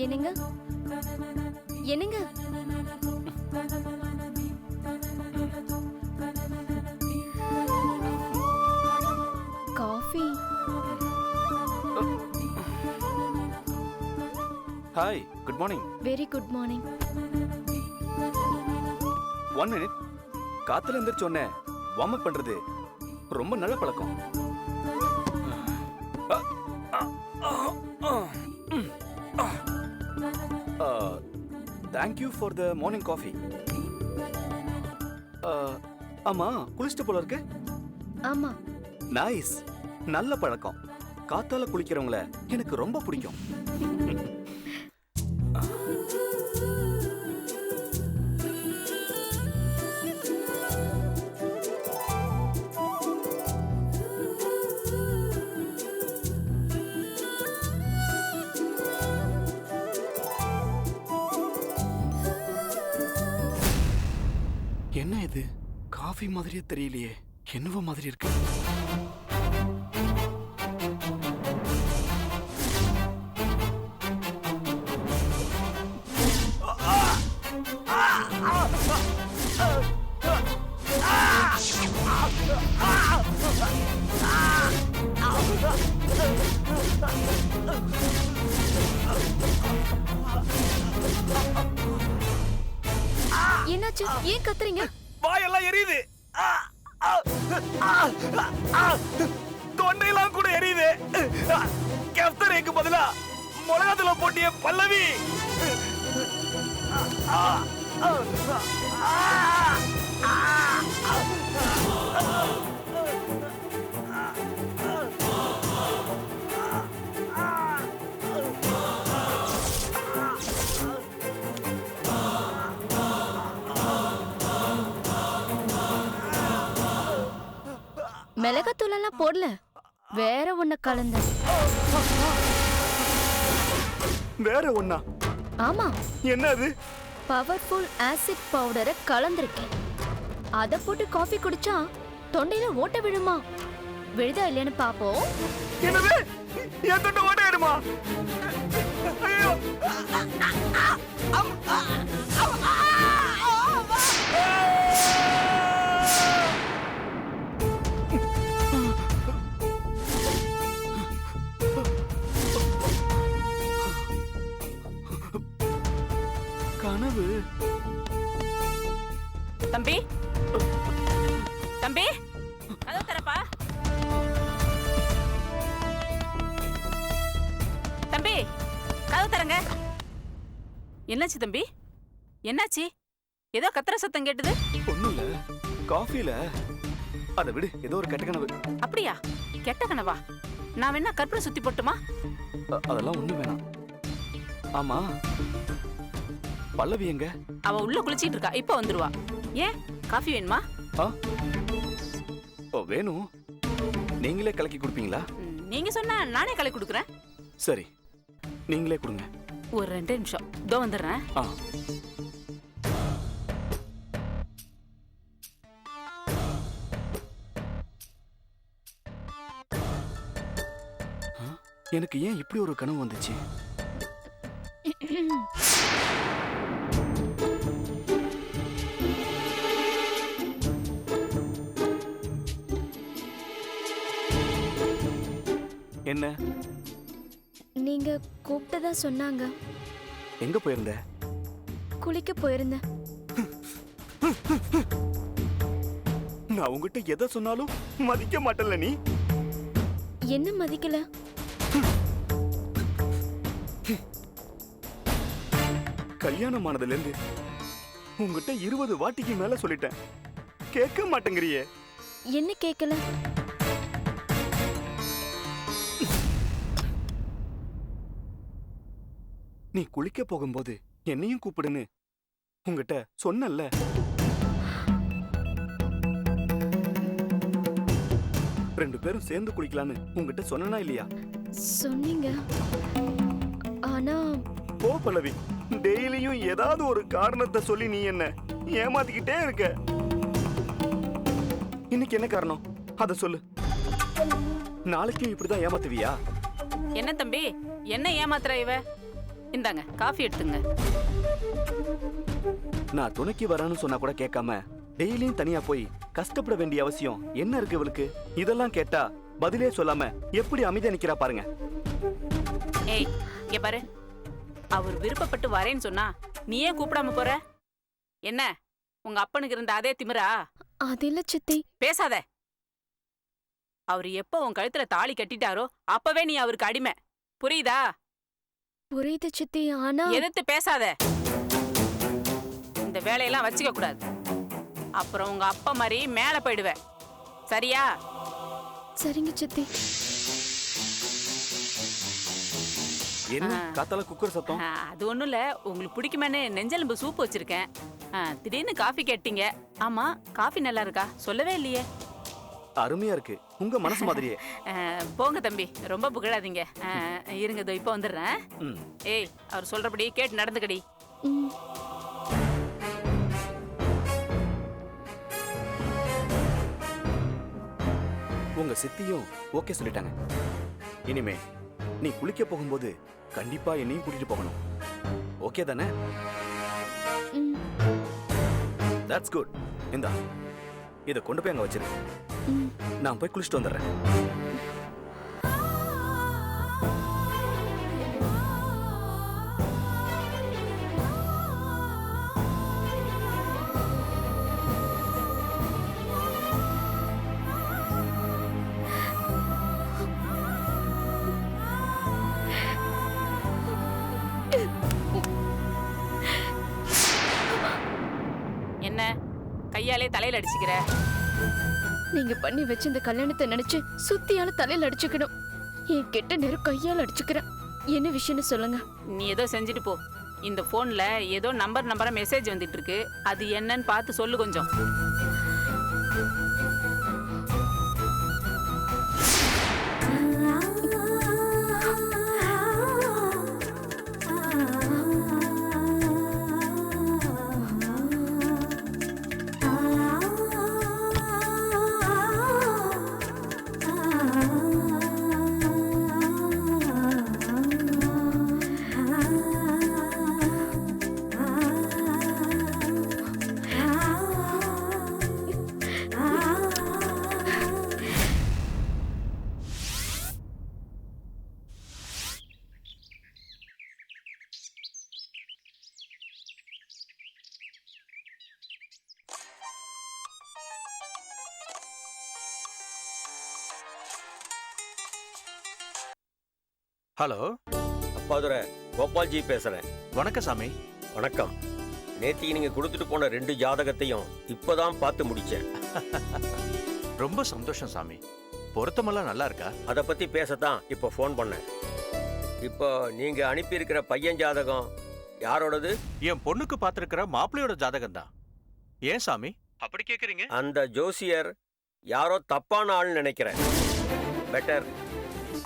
என்னங்க என்னங்க coffee. Hi, good morning. Very good morning. 1 minute. காத்துல எந்திரிச்ச உடனே வார்ம் அப் பண்றது ரொம்ப நல்ல பழக்கம். Thank you for the morning coffee. ஆமா, குளிச்சிட்டு போல இருக்கு. ஆமா. நைஸ். நல்ல பழக்கம். காத்தால குளிக்கிறவங்கள எனக்கு ரொம்ப பிடிக்கும். என்ன இது? காஃபி மாதிரியே தெரியலையே, என்னவோ மாதிரி இருக்கு. என்னாச்சு? ஏன் கத்துறீங்க? வாயெல்லாம் எரியுது. தொண்டையெல்லாம் கூட எரியுது. கெஃப்டருக்கு பதிலா மிளகாத்தூள போட்டிய பல்லவி. மிளகாத்தூள் எல்லாம் போடல, வேற ஒண்ணு கலந்த. வேற ஒண்ணா? ஆமா. என்ன அது? பவர்ஃபுல் ஆசிட் பவுடரை கலந்திருக்கேன். அத போட்டு காஃபி குடிச்சா தொண்டையில ஓட்ட விழுமா? விழுதா இல்லையான்னு பாப்போம். என்னது? என் தொண்டை ஓட்ட விடுமா? ஐயோ! கனவு. தம்பி, தம்பி, கதவு திறப்பா. தம்பி, கதவு திறங்க. என்னாச்சு தம்பி? என்னாச்சு? ஏதோ கத்துற சத்தம் கேட்டது. ஒண்ணும் இல்ல, காஃபில. அத விடு, ஏதோ ஒரு கெட்ட கனவு. அப்படியா? கெட்ட கனவா? நான் வேணா கற்பூர சுத்தி போட்டுமா? அதெல்லாம் ஒண்ணு வேணாம். ஆமா, பல்லவி எங்க? அவ உள்ள குளிச்சிட்டு இருக்கா, இப்ப வந்துருவா. ஏன், காஃபி வேணுமா? வேணும். நீங்களே கலக்கி கொடுப்பீங்களா? நீங்க சொன்னா நானே கலக்கி கொடுக்குறேன். சரி, நீங்களே கொடுங்க. ஒரு 2 நிமிஷம், இதோ வந்துடுறேன். எனக்கு ஏன் இப்படி ஒரு கனவு வந்துச்சு? என்ன? நீங்க கூப்பிட்டதா சொன்னாங்க. எங்க போயிருந்த? குளிக்க போயிருந்தேன். நான் உங்ககிட்ட எதை சொன்னாலும் மதிக்க மாட்டல. நீ என்ன மதிக்கல? கல்யாணம் ஆனதுல இருந்து உங்ககிட்ட 20 வாட்டிக்கு மேல சொல்லிட்டேன், கேட்க மாட்டேங்கிறியே. என்ன கேட்கல? நீ குளிக்க போகும்போது என்னையும் கூப்பிடுன்னு உங்ககிட்ட சொன்னல்ல. ரெண்டு பேரும் சேர்ந்து குளிக்கலான்னு உங்ககிட்ட சொன்னா இல்லையா? சொன்னீங்க. ஆனா போ பல்லவி, டெய்லியும் ஏதாவது ஒரு காரணத்தை சொல்லி நீ என்ன ஏமாத்திக்கிட்டே இருக்க. இன்னைக்கு என்ன காரணம் அத சொல்லு. நாளைக்கும் இப்படிதான் ஏமாத்துவியா? என்ன தம்பி, என்ன ஏமாத்துற இவ? இந்தாங்க காஃபி எடுத்துங்க. நான் துணைக்கு வரேன்னு சொன்னா கூட கேட்காம டெய்லியும் தனியா போய் கஷ்டப்பட வேண்டிய அவசியம் என்ன இருக்கு இவளுக்கு? இதெல்லாம் கேட்டா பதிலே சொல்லாம எப்படி அமைதியா நிக்கிறா பாருங்க. ஏய் இங்க பாரு, அவர் விருப்பப்பட்டு வரேன்னு சொன்னா நீ ஏன் கூப்பிடாம போற? என்ன உங்க அப்பனுக்கு இருந்த அதே திமிரா? அது இல்ல சித்தி. பேசாத. அவர் எப்ப உன் கழுத்துல தாலி கட்டிட்டாரோ அப்பவே நீ அவருக்கு அடிமை. புரியுதா? புரியுது சித்தி. ஆனா எதிர்த்து பேசாத. இந்த வேலையெல்லாம் வச்சுக்க கூடாது. அப்புறம் உங்க அப்பா மாதிரி மேல போயிடுவ. சரியா? சரிங்க சித்தி. என்ன காத்தால குக்கர் சத்தம்? அது ஒண்ணும் இல்ல, உங்களுக்கு பிடிக்குமேன்னு நெஞ்செலும்பு சூப் வச்சிருக்கேன். திடீர்னு காஃபி கேட்டீங்க. ஆமா, காஃபி நல்லா இருக்கா? சொல்லவே இல்லையே. அருமையா இருக்கு, உங்க மனசு மாதிரியே. போங்க தம்பி, ரொம்ப புகழாதீங்க. இருங்க, இதோ இப்ப வந்துடுறேன். ஏய், அவர் சொல்றபடி கேட்டு நடந்துக்கடி. ம். உங்க சித்தியும் ஓகே சொல்லிட்டாங்க. இனிமே நீ குளிக்க போகும்போது கண்டிப்பா என்னையும் கூட்டிட்டு போகணும். ஓகே தானே? ம். That's good. இந்தா இத கொண்டு போய் அங்க வச்சிரு. ம். நான் போய் குளிச்சிட்டு வந்துடுறேன். என்ன கையாலே தலையில அடிச்சுக்கிற? நீங்க பண்ணி வச்ச இந்த கல்யாணத்தை நினைச்சு சுத்தியால தலையில அடிச்சுக்கணும். என் கெட்ட நேரம் கையால அடிச்சுக்கிறேன். என்ன விஷயம்னு சொல்லுங்க. நீ ஏதோ செஞ்சுட்டு போ. இந்த போன்ல ஏதோ நம்பரா மெசேஜ் வந்துட்டு இருக்கு. அது என்னன்னு பார்த்து சொல்லு கொஞ்சம். ஹலோ, அப்பாதுரை, கோபால்ஜி பேசுறேன். வணக்கம் சாமி. வணக்கம். நேத்திக்கு நீங்க கொடுத்துட்டு போன 2 ஜாதகத்தையும் இப்பதான் பார்த்து முடிச்சேன். ரொம்ப சந்தோஷம் சாமி. பொருத்தமெல்லாம் நல்லா இருக்கா? அதை பத்தி பேசத்தான் இப்போ ஃபோன் பண்ணேன். இப்போ நீங்க அனுப்பியிருக்கிற பையன் ஜாதகம் யாரோடது? என் பொண்ணுக்கு பார்த்திருக்கிற மாப்பிள்ளையோட ஜாதகம் தான். ஏன் சாமி அப்படி கேக்குறீங்க? அந்த ஜோசியர் யாரோ தப்பான ஆள்னு நினைக்கிறேன். பெட்டர்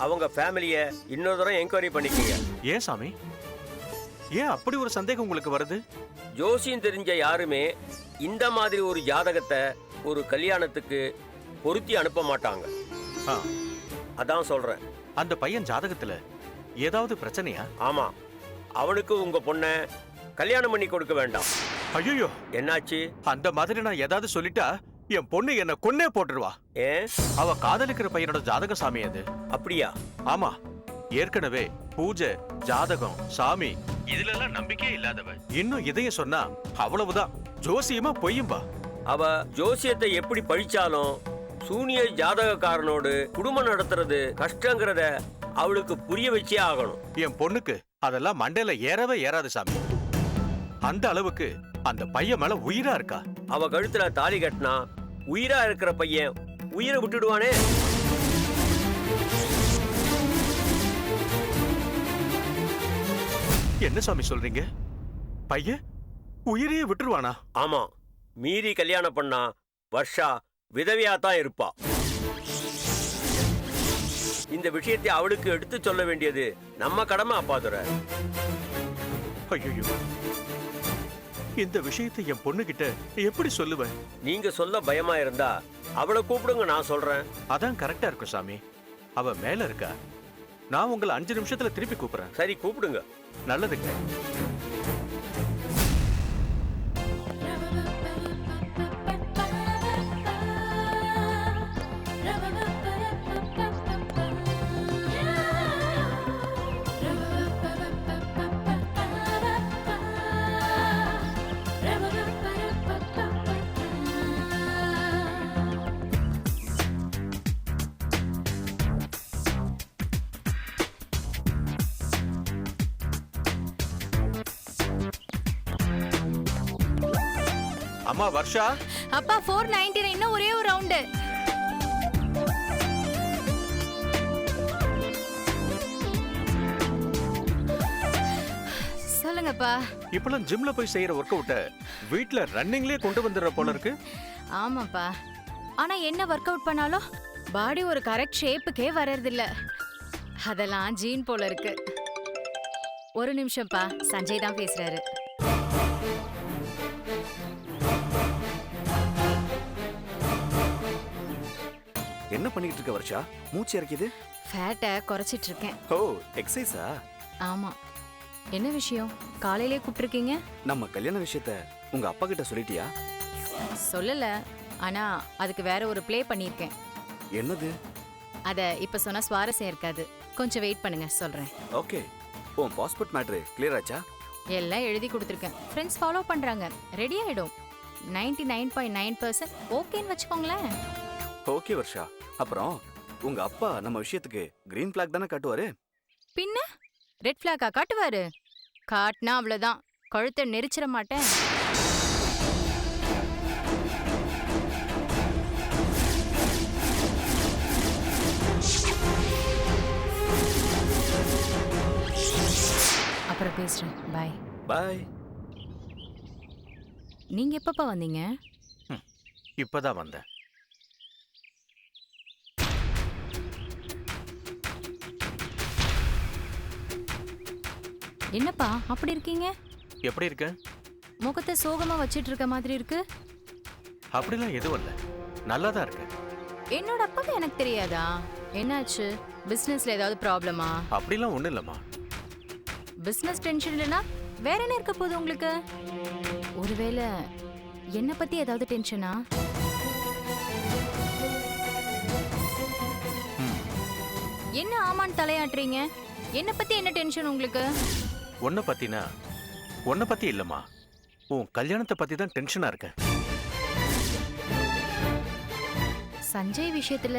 அவங்க ஃபேமிலியை இன்னொரு தடவை என்கொயரி பண்ணிக்கோங்க. ஏன் சாமி, ஏன் அப்படி ஒரு சந்தேகம் உங்களுக்கு வருது? ஜோசியம் தெரிஞ்ச யாருமே இந்த மாதிரி ஒரு ஜாதகத்தை ஒரு கல்யாணத்துக்கு பொருத்தி அனுப்ப மாட்டாங்க. ஆ, அதான் சொல்றேன். அந்த பையன் ஜாதகத்துல ஏதாவது பிரச்சனையா? ஆமா, அவனுக்கு உங்க பொண்ணை கல்யாணம் பண்ணி கொடுக்க வேண்டாம். ஐயோ, என்னாச்சு? அந்த மாதிரி நான் ஏதாவது சொல்லிட்டா என் பொண்ணு என்ன கொன்னே போட்டுருவா. ஏன்? அவ காதலிக்கிற பையனோட ஜாதக சாமி அது. அப்படியா? ஆமா, ஏற்கனவே பூஜை, ஜாதகம், சாமி இதுல எல்லாம் நம்பிக்கையே இல்லாதவ. இன்னும் இதையும் சொன்னா அவ்வளவுதான், ஜோசியமா பொய்யும்பா. அவ ஜோசியத்தை எப்படி படிச்சாலும் சூனிய ஜாதகக்காரனோடு குடும்பம் நடத்துறது கஷ்டங்கிறத அவளுக்கு புரிய வச்சே ஆகணும். என் பொண்ணுக்கு அதெல்லாம் மண்டையில ஏறவே ஏறாது சாமி. அந்த அளவுக்கு அந்த பையன் மேல உயிரா இருக்கா. அவ கழுத்துல தாலி கட்டினா உயிரா இருக்கிற பையன் உயிரை விட்டுடுவானே. என்ன சாமி சொல்றீங்க? பையன் உயிரையே விட்டுருவானா? ஆமா, மீறி கல்யாணம் பண்ணா வர்ஷா விதவையா தான் இருப்பா. இந்த விஷயத்தை அவளுக்கு எடுத்து சொல்ல வேண்டியது நம்ம கடமை அப்பாதுரை. ஐயோ, இந்த விஷயத்தை என் பொண்ணு கிட்ட எப்படி சொல்லுவேன்? நீங்க சொல்ல பயமா இருந்தா அவளை கூப்பிடுங்க, நான் சொல்றேன். அதான் கரெக்டா இருக்கும் சாமி. அவ மேல இருக்கா, நான் உங்களை 5 நிமிஷத்துல திருப்பி கூப்பிடுறேன். சரி, கூப்பிடுங்க. நல்லதுங்க. அம்மா வர்ஷா, அப்பா 499 இன்னும் ஒரே ஒரு ரவுண்டு. சொல்லுங்கப்பா. இப்பெல்லாம் ஜிம்ல போய் செய்யற ஒர்க் அவுட்ட வீட்ல ரன்னிங்லயே கொண்டு வந்துடுற போல இருக்கு. ஆமாப்பா, ஆனா என்ன ஒர்க் அவுட் பண்ணாலும் பாடி ஒரு கரெக்ட் ஷேப்புக்கே வர்றதில்ல. அதெல்லாம் ஜீன் போல இருக்கு. ஒரு நிமிஷம்ப்பா, சஞ்சய் தான் பேசுறாரு. என்ன பண்ணிட்டு இருக்க வர்ஷா? மூச்சு இறக்கிது. ஃபேட்டை குறைச்சிட்டு இருக்கேன். ஓ, எக்ஸசைஸா? ஆமா. என்ன விஷயம், காலையிலே கூப்பிட்டுருக்கீங்க? நம்ம கல்யாண விஷயத்த உங்க அப்பா கிட்ட சொல்லிட்டியா? சொல்லல, ஆனா அதுக்கு வேற ஒரு ப்ளே பண்ணியிருக்கேன். என்னது? அத இப்ப சொன்னா சுவாரஸ்யம் இருக்காது. கொஞ்சம் வெயிட் பண்ணுங்க, சொல்றேன். ஓகே. உன் பாஸ்போர்ட் மேட்ரு கிளியர் ஆச்சா? எல்லாம் எழுதி கொடுத்துருக்கேன். ஃப்ரெண்ட்ஸ் ஃபாலோ பண்றாங்க. ரெடி ஆயிடும். 99.9% ஓகேன்னு வச்சுக்கோங்களேன். ஓகே வர்ஷா. அப்புறம் உங்க அப்பா நம்ம விஷயத்துக்கு கிரீன் ஃபிளாக் தானே காட்டுவாரு? பின்ன ரெட் ஃபிளாக்கா காட்டுவாரு? காட்டினா அவ்வளவுதான், கழுத்தை நெரிச்சிட மாட்டேன். அப்புறம் பேசுறேன். பாய். பாய். நீங்க எப்பப்பா வந்தீங்க? இப்பதான் வந்தேன். என்னப்பா அப்படி இருக்கீங்க? எப்படி இருக்க? முகத்தை சோகமா வச்சிட்டு இருக்க மாதிரி இருக்கு. அப்படிலாம் எதுவும் இல்ல, நல்லா தான் இருக்கேன். என்னோட அப்பாக்கு எனக்கு தெரியாதா? என்னாச்சு? பிசினஸ்ல ஏதாவது ப்ராப்ளமா? அப்படிலாம் ஒண்ணும் இல்லம்மா. பிசினஸ் டென்ஷன் இல்லைன்னா வேற என்ன இருக்க போகுது உங்களுக்கு? ஒருவேளை என்ன பத்தி ஏதாவது டென்ஷனா? என்ன ஆமான்னு தலையாட்டுறீங்க? என்ன பத்தி என்ன டென்ஷன் உங்களுக்கு? உன்னை பத்தி இல்லம்மா, உன் கல்யாணத்தை பத்தி தான் டென்ஷனா இருக்கேன். சஞ்சய் விஷயத்துல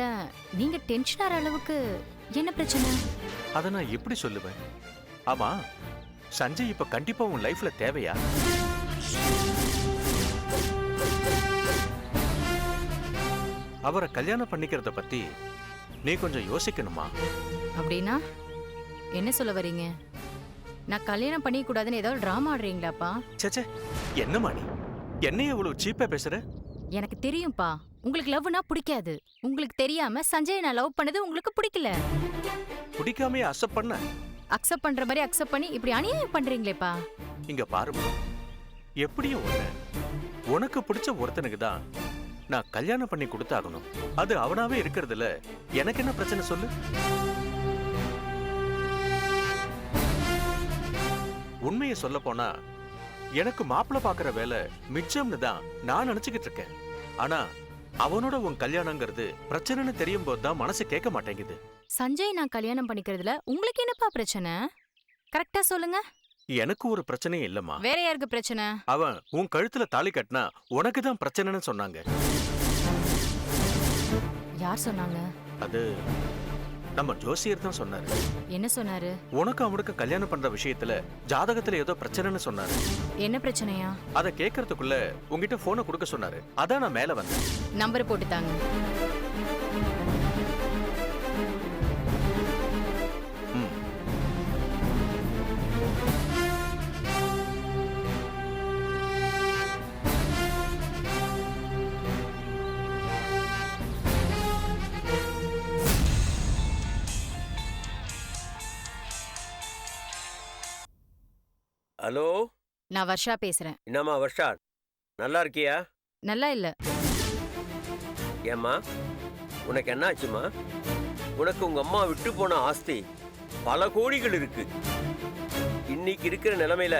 நீங்க டென்ஷன் ஆற அளவுக்கு என்ன பிரச்சனை? அத நான் எப்படி சொல்லுவேன்? ஆமா, சஞ்சய் இப்ப கண்டிப்பா உன் லைஃப்ல தேவையா? அவரை கல்யாணம் பண்ணிக்கிறத பத்தி நீ கொஞ்சம் யோசிக்கணுமா? அப்படின்னா என்ன சொல்ல வரீங்க? நான் கல்யாணம் பண்ணிக்க கூடாதுன்னு ஏதாவது டிராமா ஆடுறீங்களாப்பா? சேச்சே, என்னம்மா நீ என்னைய இவ்வளவு சீப்பா பேசுற? எனக்கு தெரியும்பா, உங்களுக்கு லவ்னா பிடிக்காது. உங்களுக்கு தெரியாம சஞ்சய் நான் லவ் பண்ணது உங்களுக்கு பிடிக்கல. பிடிக்காமே அக்செப்ட் பண்ண. அக்செப்ட் பண்ற மாதிரி அக்செப்ட் பண்ணி இப்படி அநியாயம் பண்றீங்களேப்பா. இங்க பாருமா, எப்படியும் உனக்கு பிடிச்ச ஒருத்தனுக்கு தான் நான் கல்யாணம் பண்ணி கொடுத்தாகணும். அது அவனாவே இருக்கிறதுல எனக்கு என்ன பிரச்சனை சொல்லு? உண்மையை சொல்ல போனா எனக்கு மாப்பிள்ளை பாக்குற வேலை மிச்சம்னு தான் நான் நினைச்சுக்கிட்டு இருக்கேன். ஆனா அவனோட உன் கல்யாணங்கிறது பிரச்சனைன்னு தெரியும் போதுதான் மனசு கேட்க மாட்டேங்குது. சஞ்சய் நான் கல்யாணம் பண்ணிக்கிறதுல உங்களுக்கு என்னப்பா பிரச்சனை? கரெக்டா சொல்லுங்க. எனக்கு ஒரு பிரச்சனையும் இல்லம்மா. வேற யாருக்கு பிரச்சனை? அவன் உன் கழுத்துல தாலி கட்டினா உனக்கு தான் பிரச்சனைன்னு சொன்னாங்க. யார் சொன்னாங்க? அது நம்ம ஜோசியர் தான் சொன்னாரு. என்ன சொன்னாரு? உனக்கு அவனுக்கு கல்யாணம் பண்ற விஷயத்துல ஜாதகத்துல ஏதோ பிரச்சனைன்னு சொன்னாரு. என்ன பிரச்சனையா? அத கேக்குறதுக்குள்ள உங்ககிட்ட போனை கொடுக்க சொன்னாரு. அதான் நான் மேல வந்தேன். நம்பர் போட்டுட்டாங்க. ஹலோ, நான் வர்ஷா பேசுறேன். என்னம்மா வர்ஷா, நல்லா இருக்கியா? நல்லா இல்ல. ஏம்மா, உனக்கு என்ன ஆச்சுமா? உனக்கு உங்க அம்மா விட்டு போன ஆஸ்தி பல கோடிகள் இருக்கு. இன்னைக்கு இருக்கிற நிலைமையில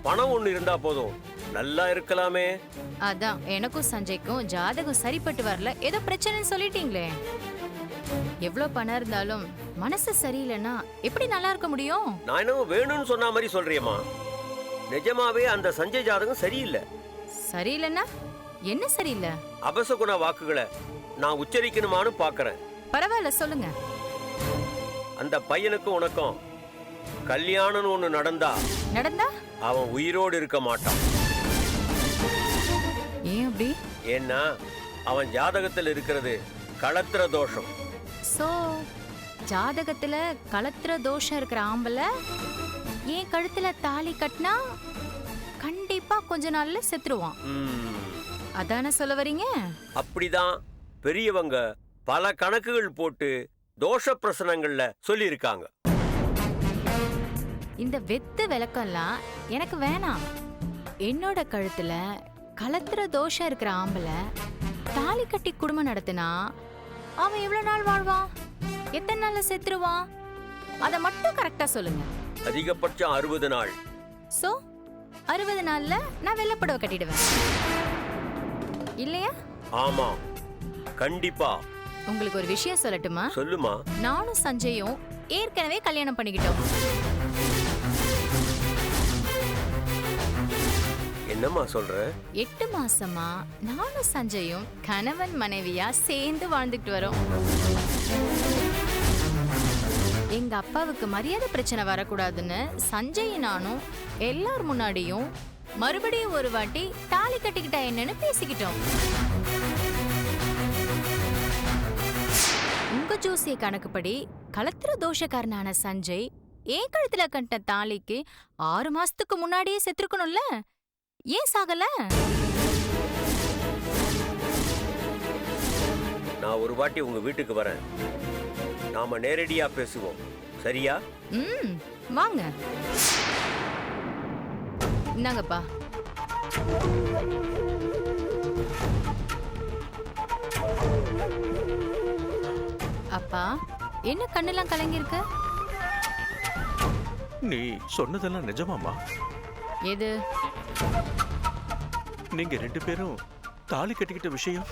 பணம் ஒண்ணு இருந்தா போதும், நல்லா இருக்கலாமே. அதான் எனக்கும் சஞ்சய்க்கும் ஜாதகம் சரிப்பட்டு வரல, ஏதோ பிரச்சனைன்னு சொல்லிட்டீங்களே. எவ்வளவு பணம் இருந்தாலும் மனசு சரியில்லைன்னா எப்படி நல்லா இருக்க முடியும்? நான் என்னவோ வேணும்னு சொன்ன மாதிரி சொல்றியம்மா. நிஜமாவே அந்த சஞ்சய் ஜாதகம் சரியில்லை. சரியில்லைன்னா என்ன சரியில்லை? அபசகுண வாக்குகளை நான் உச்சரிக்கணுமான்னு பாக்குறேன். பரவாயில்ல, சொல்லுங்க. அந்த பையனுக்கும் உனக்கும் கல்யாணம்னு ஒண்ணு நடந்தா அவன் உயிரோடு இருக்க மாட்டான். ஏன் அப்படி? ஏன்னா அவன் ஜாதகத்தில் இருக்கிறது களத்திர தோஷம். சோ ஜாதகத்துல களத்திர தோஷம் இருக்கிற ஆம்பளை ஏன் கழுத்துல தாலி கட்டினா கண்டிப்பா கொஞ்ச நாள்ல செத்துருவான். அதானே சொல்ல வரீங்க? அப்படிதான் பெரியவங்க பல கணக்குகள் போட்டு தோஷ பிரசனங்கள்ல சொல்லி இருக்காங்க. இந்த வெத்து விளக்கம்லாம் எனக்கு வேணாம். என்னோட கழுத்துல களத்திர தோஷம் இருக்கிற ஆம்பளை தாலி கட்டி குடும்பம் நடத்தினா அவன் எவ்வளவு நாள் வாழ்வான், எத்தனை நாள்ல செத்துருவான், அத மட்டும் கரெக்டா சொல்லுங்க. அதிகபட்சம் 60 நாள். சோ 60 நாள்ல நான் வெள்ளப்புடவை கட்டிடுவேன் இல்லையா? ஆமா, கண்டிப்பா. உங்களுக்கு ஒரு விஷயம் சொல்லட்டுமா? சொல்லுமா. நானும் சஞ்சயும் ஏற்கனவே கல்யாணம் பண்ணிக்கிட்டோம். என்னம்மா சொல்ற? 8 மாசமா நானும் சஞ்சயும் கணவன் மனைவியா சேர்ந்து வாழ்ந்துட்டு வரோம். எங்க அப்பாவுக்கு மரியாதை பிரச்சனை வரக்கூடாதுன்னு சஞ்சய் நானும் எல்லார் முன்னாடியும் மறுபடியும் ஒரு வாட்டி தாலி கட்டிக்கிட்டா என்னன்னு பேசிக்கிட்டோம். உங்க ஜோசிய கணக்குப்படி களத்திர தோஷக்காரனான சஞ்சய் ஏன் கழுத்துல கட்ட தாலிக்கு 6 மாசத்துக்கு முன்னாடியே செத்துருக்கணும்ல, ஏன் சாகல? நான் ஒரு வாட்டி உங்க வீட்டுக்கு வரேன், நாம நேரடியா பேசுவோம், சரியா? வாங்க. இந்தாங்கப்பா. அப்பா, என்ன கண்ணெல்லாம் கலங்கி இருக்கு? நீ சொன்னதெல்லாம் நிஜமாமா? எது? நீங்க 2 பேரும் தாலி கட்டிக்கிட்ட விஷயம்.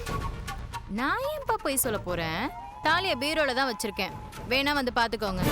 நான் ஏன்பா போய் சொல்ல போறேன்? தாலிய பீரோல தான் வச்சிருக்கேன், வேணா வந்து பாத்துக்கோங்க.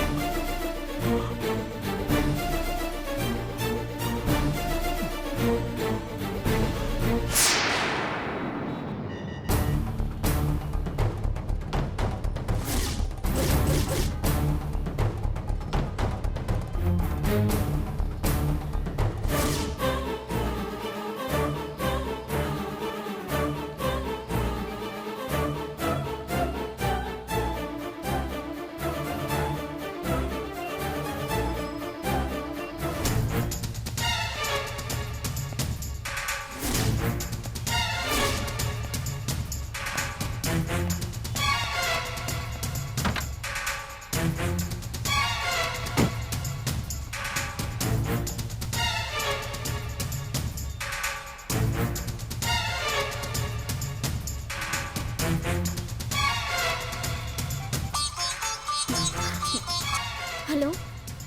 ஹலோ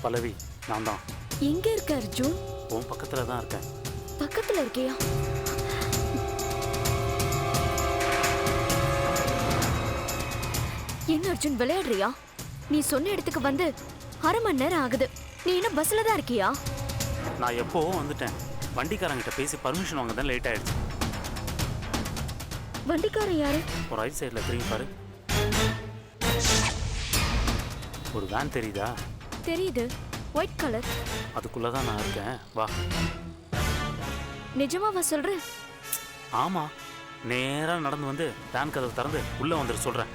பல்லவி, நான் தான். எங்க இருக்க அர்ஜுன்? உன் பக்கத்துல தான் இருக்கேன். பக்கத்துல இருக்கியா? என்ன அர்ஜுன் விளையாடுறியா? நீ சொன்ன இடத்துக்கு வந்து 1/2 மணி நேரம் ஆகுது, நீ இன்னும் பஸ்ல தான் இருக்கியா? நான் எப்போவோ வந்துட்டேன். வண்டிக்காரங்கிட்ட பேசி பர்மிஷன் வாங்க தான் லேட் ஆயிடுச்சு. வண்டிக்காரன் யாரு? ஒரு ரைட் சைடில் திரும்பி பாரு. ஒரு வேன் தெரியுதா? தெரியுது, ஒயிட் கலர். அதுக்குள்ள தான் நான் இருக்கேன், வா. நிஜமாவா சொல்ற? ஆமா, நேரா நடந்து வந்து வேன் கதவை திறந்து உள்ள வந்துட்டு சொல்றேன்.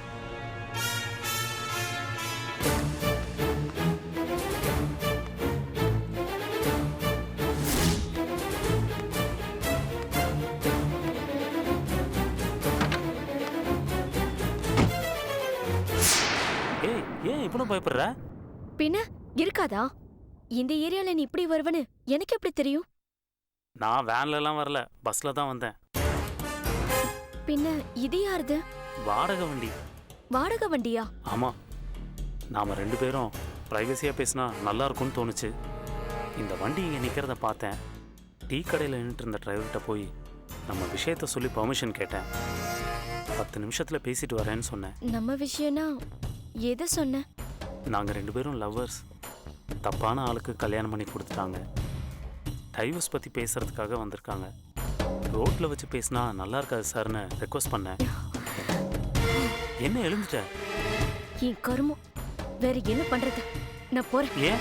ஏய், ஏன் இவ்வளவு பயப்படுற? பின்ன இருக்காதா? இந்த ஏரியால நீ இப்படி வருவன்னு எனக்கு எப்படி தெரியும்? நான் வேன்ல எல்லாம் வரல, பஸ்ல தான் வந்தேன். பின்ன இது யாருது? வாடகை வண்டி. வாடகை வண்டியா? ஆமா, நாம 2 பேரும் ப்ரைவசியாக பேசினா நல்லா இருக்கும்னு தோணுச்சு. இந்த வண்டி இங்கே நிற்கிறத பார்த்தேன். டீ கடையில் நின்றுட்டு இருந்த டிரைவர்கிட்ட போய் நம்ம விஷயத்த சொல்லி பர்மிஷன் கேட்டேன். 10 நிமிஷத்தில் பேசிட்டு வரேன்னு சொன்னேன். நம்ம விஷயம்னா எதை சொன்ன? நாங்கள் 2 பேரும் லவ்வர்ஸ். தப்பான ஆளுக்கு கல்யாணம் பண்ணி கொடுத்துட்டாங்க. டைவர்ஸ் பற்றி பேசுறதுக்காக வந்திருக்காங்க. ரோட்டில் வச்சு பேசினா நல்லா இருக்காது சார்னு ரெக்வஸ்ட் பண்ணேன். என்ன எழுந்துட்ட? என் கருமம், வேற என்ன பண்றது? நான் போறேன். ஏன்?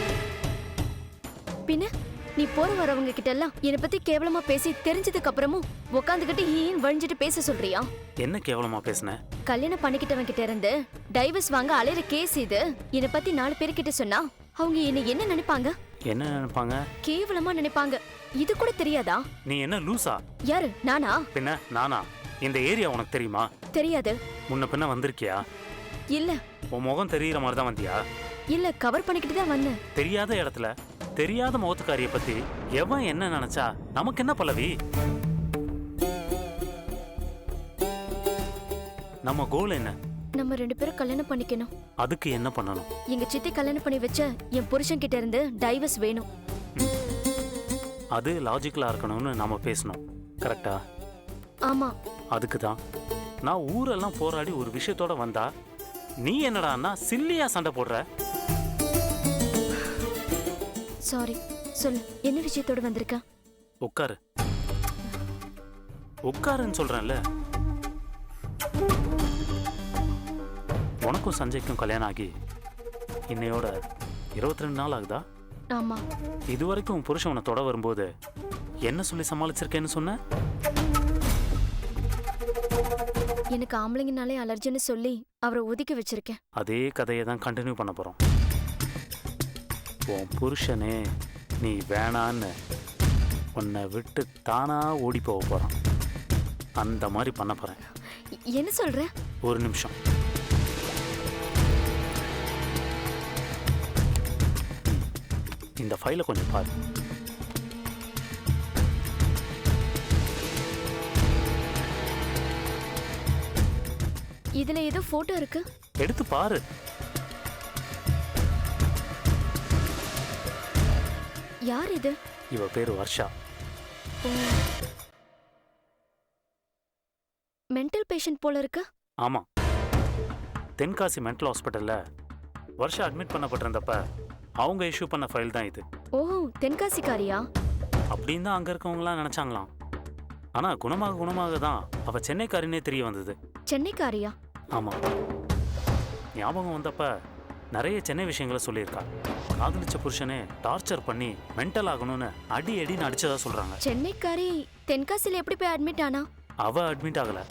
பின்ன நீ போற வரவங்க கிட்ட எல்லாம் என்னை பத்தி கேவலமா பேசி தெரிஞ்சதுக்கு அப்புறமும் உட்காந்துக்கிட்டு ஈன்னு வழிஞ்சிட்டு பேச சொல்றியா? என்ன கேவலமாக பேசுனேன்? கல்யாணம் பண்ணிக்கிட்டவன் கிட்ட இருந்து டைவர்ஸ் வாங்க அலையிற கேஸ் இது. என்னை பத்தி 4 பேர்கிட்ட சொன்னா அவங்க என்ன நினைப்பாங்க? என்ன நினைப்பாங்க? கேவலமா நினைப்பாங்க. இது கூட தெரியாதா? நீ என்ன லூசா? யாரு? நானா? பின்ன நானா? இந்த ஏரியா உனக்கு தெரியுமா? தெரியாது. முன்ன பின்ன வந்திருக்கியா? இல்ல உன் முகம் தெரியுற மாதிரி தான் வந்தியா? இல்ல, கவர் பண்ணிக்கிட்டு தான் வந்தேன். தெரியாத இடத்துல தெரியாத முகத்துக்காரிய பத்தி எவன் என்ன நினைச்சா நமக்கு என்ன பல்லவி? நம்ம கோல் என்ன? நம்ம 2 பேரும் கல்யாணம் பண்ணிக்கணும். அதுக்கு என்ன பண்ணணும்? எங்க சித்தி கல்யாணம் பண்ணி வச்ச என் புருஷன் கிட்ட இருந்து டைவர்ஸ் வேணும். அது லாஜிக்கலா இருக்கணும்னு நாம பேசணும். கரெக்டா? ஆமா. அதுக்கு தான் நான் ஊரெல்லாம் போராடி ஒரு விஷயத்தோட வந்தா நீ என்னடான்னா சில்லியா சண்டை போடுற. சாரி, சொல்லு, என்ன விஷயத்தோட வந்திருக்க? உட்காரு. உட்காருன்னு சொல்றேன்ல. உனக்கும் சஞ்சய்க்கும் கல்யாணம் ஆகி இன்னையோட 22 நாள் ஆகுதா? ஆமா. இது வரைக்கும் உன் புருஷன் உன்னை தொட வரும்போது என்ன சொல்லி சமாளிச்சிருக்கேன்னு சொன்ன? எனக்கு ஆம்பளைங்கனாலே அலர்ஜின்னு சொல்லி அவரை ஒதுக்கி வச்சிருக்கேன். அதே கதையை தான் கண்டினியூ பண்ண போறோம். உன் புருஷனே நீ வேணான்னு உன்னை விட்டு தானா ஓடி போக போறான். அந்த மாதிரி பண்ண போறேன். என்ன சொல்ற? ஒரு நிமிஷம். இந்த ஃபைலை கொஞ்சம் பாரு. இதுல ஏதோ போட்டோ இருக்கு. எடுத்து பாரு. யார் இது? இவ பேரு வர்ஷா. மென்டல் பேஷண்ட் போல இருக்கு. ஆமா, தென்காசி மென்டல் ஹாஸ்பிட்டல்ல வர்ஷா அட்மிட் பண்ணப்பட்டிருந்தப்ப அவங்க இஷ்யூ பண்ண ஃபைல் தான் இது. ஓ, தென்காசிக்காரியா? அப்படின்னு தான் அங்க இருக்கவங்களாம் நினைச்சாங்களாம். ஆனா குணமாக தான் அவ சென்னைக்காரினே தெரிய வந்தது. சென்னைக்காரியா? ஆமா, ஞாபகம் வந்தப்ப நிறைய சென்னை விஷயங்களை சொல்லியிருக்கா. காதலிச்ச புருஷனே டார்ச்சர் பண்ணி மென்டல் ஆகணும்னு அடின்னு அடிச்சதா சொல்றாங்க. சென்னைக்காரி தென்காசில எப்படி போய் அட்மிட் ஆனா? அவ அட்மிட் ஆகல,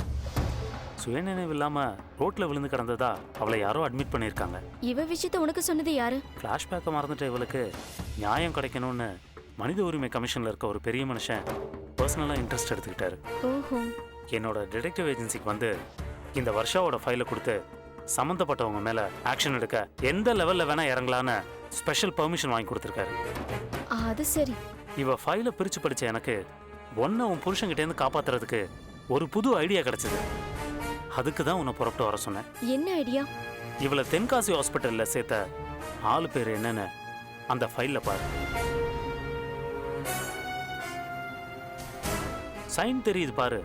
சுயநினைவு இல்லாம ரோட்ல விழுந்து கிடந்ததா அவளை யாரோ அட்மிட் பண்ணியிருக்காங்க. இவ விஷயத்த உனக்கு சொன்னது யாரு? ஃப்ளாஷ்பேக்கை மறந்துட்ட இவளுக்கு நியாயம் கிடைக்கணும்னு மனித உரிமை கமிஷன்ல இருக்க ஒரு பெரிய மனுஷன் பர்சனலா இன்ட்ரெஸ்ட் எடுத்துக்கிட்டாரு. ஓஹோ. என்னோட டிடெக்டிவ் ஏஜென்சிக்கு வந்து இந்த வர்ஷாவோட ஃபைலை கொடுத்து சம்மந்தப்பட்டவங்க மேல ஆக்ஷன் எடுக்க எந்த லெவல்ல வேணா இறங்கலான்னு ஸ்பெஷல் பெர்மிஷன் வாங்கி கொடுத்துருக்காரு. அது சரி. இவ ஃபைலை பிரிச்சு படிச்ச எனக்கு உன்னை உன் புருஷன்கிட்ட இருந்து காப்பாத்துறதுக்கு ஒரு புது ஐடியா கிடைச்சது. அதுக்கு தான் உன்னை புறப்பட்டு வர சொன்னேன். என்ன ஐடியா? இவளை தென்காசி ஹாஸ்பிட்டல்ல சேர்த்த ஆளு பேர் என்னன்னு அந்த ஃபைல்ல பாரு. சைன் தெரியுது பாரு.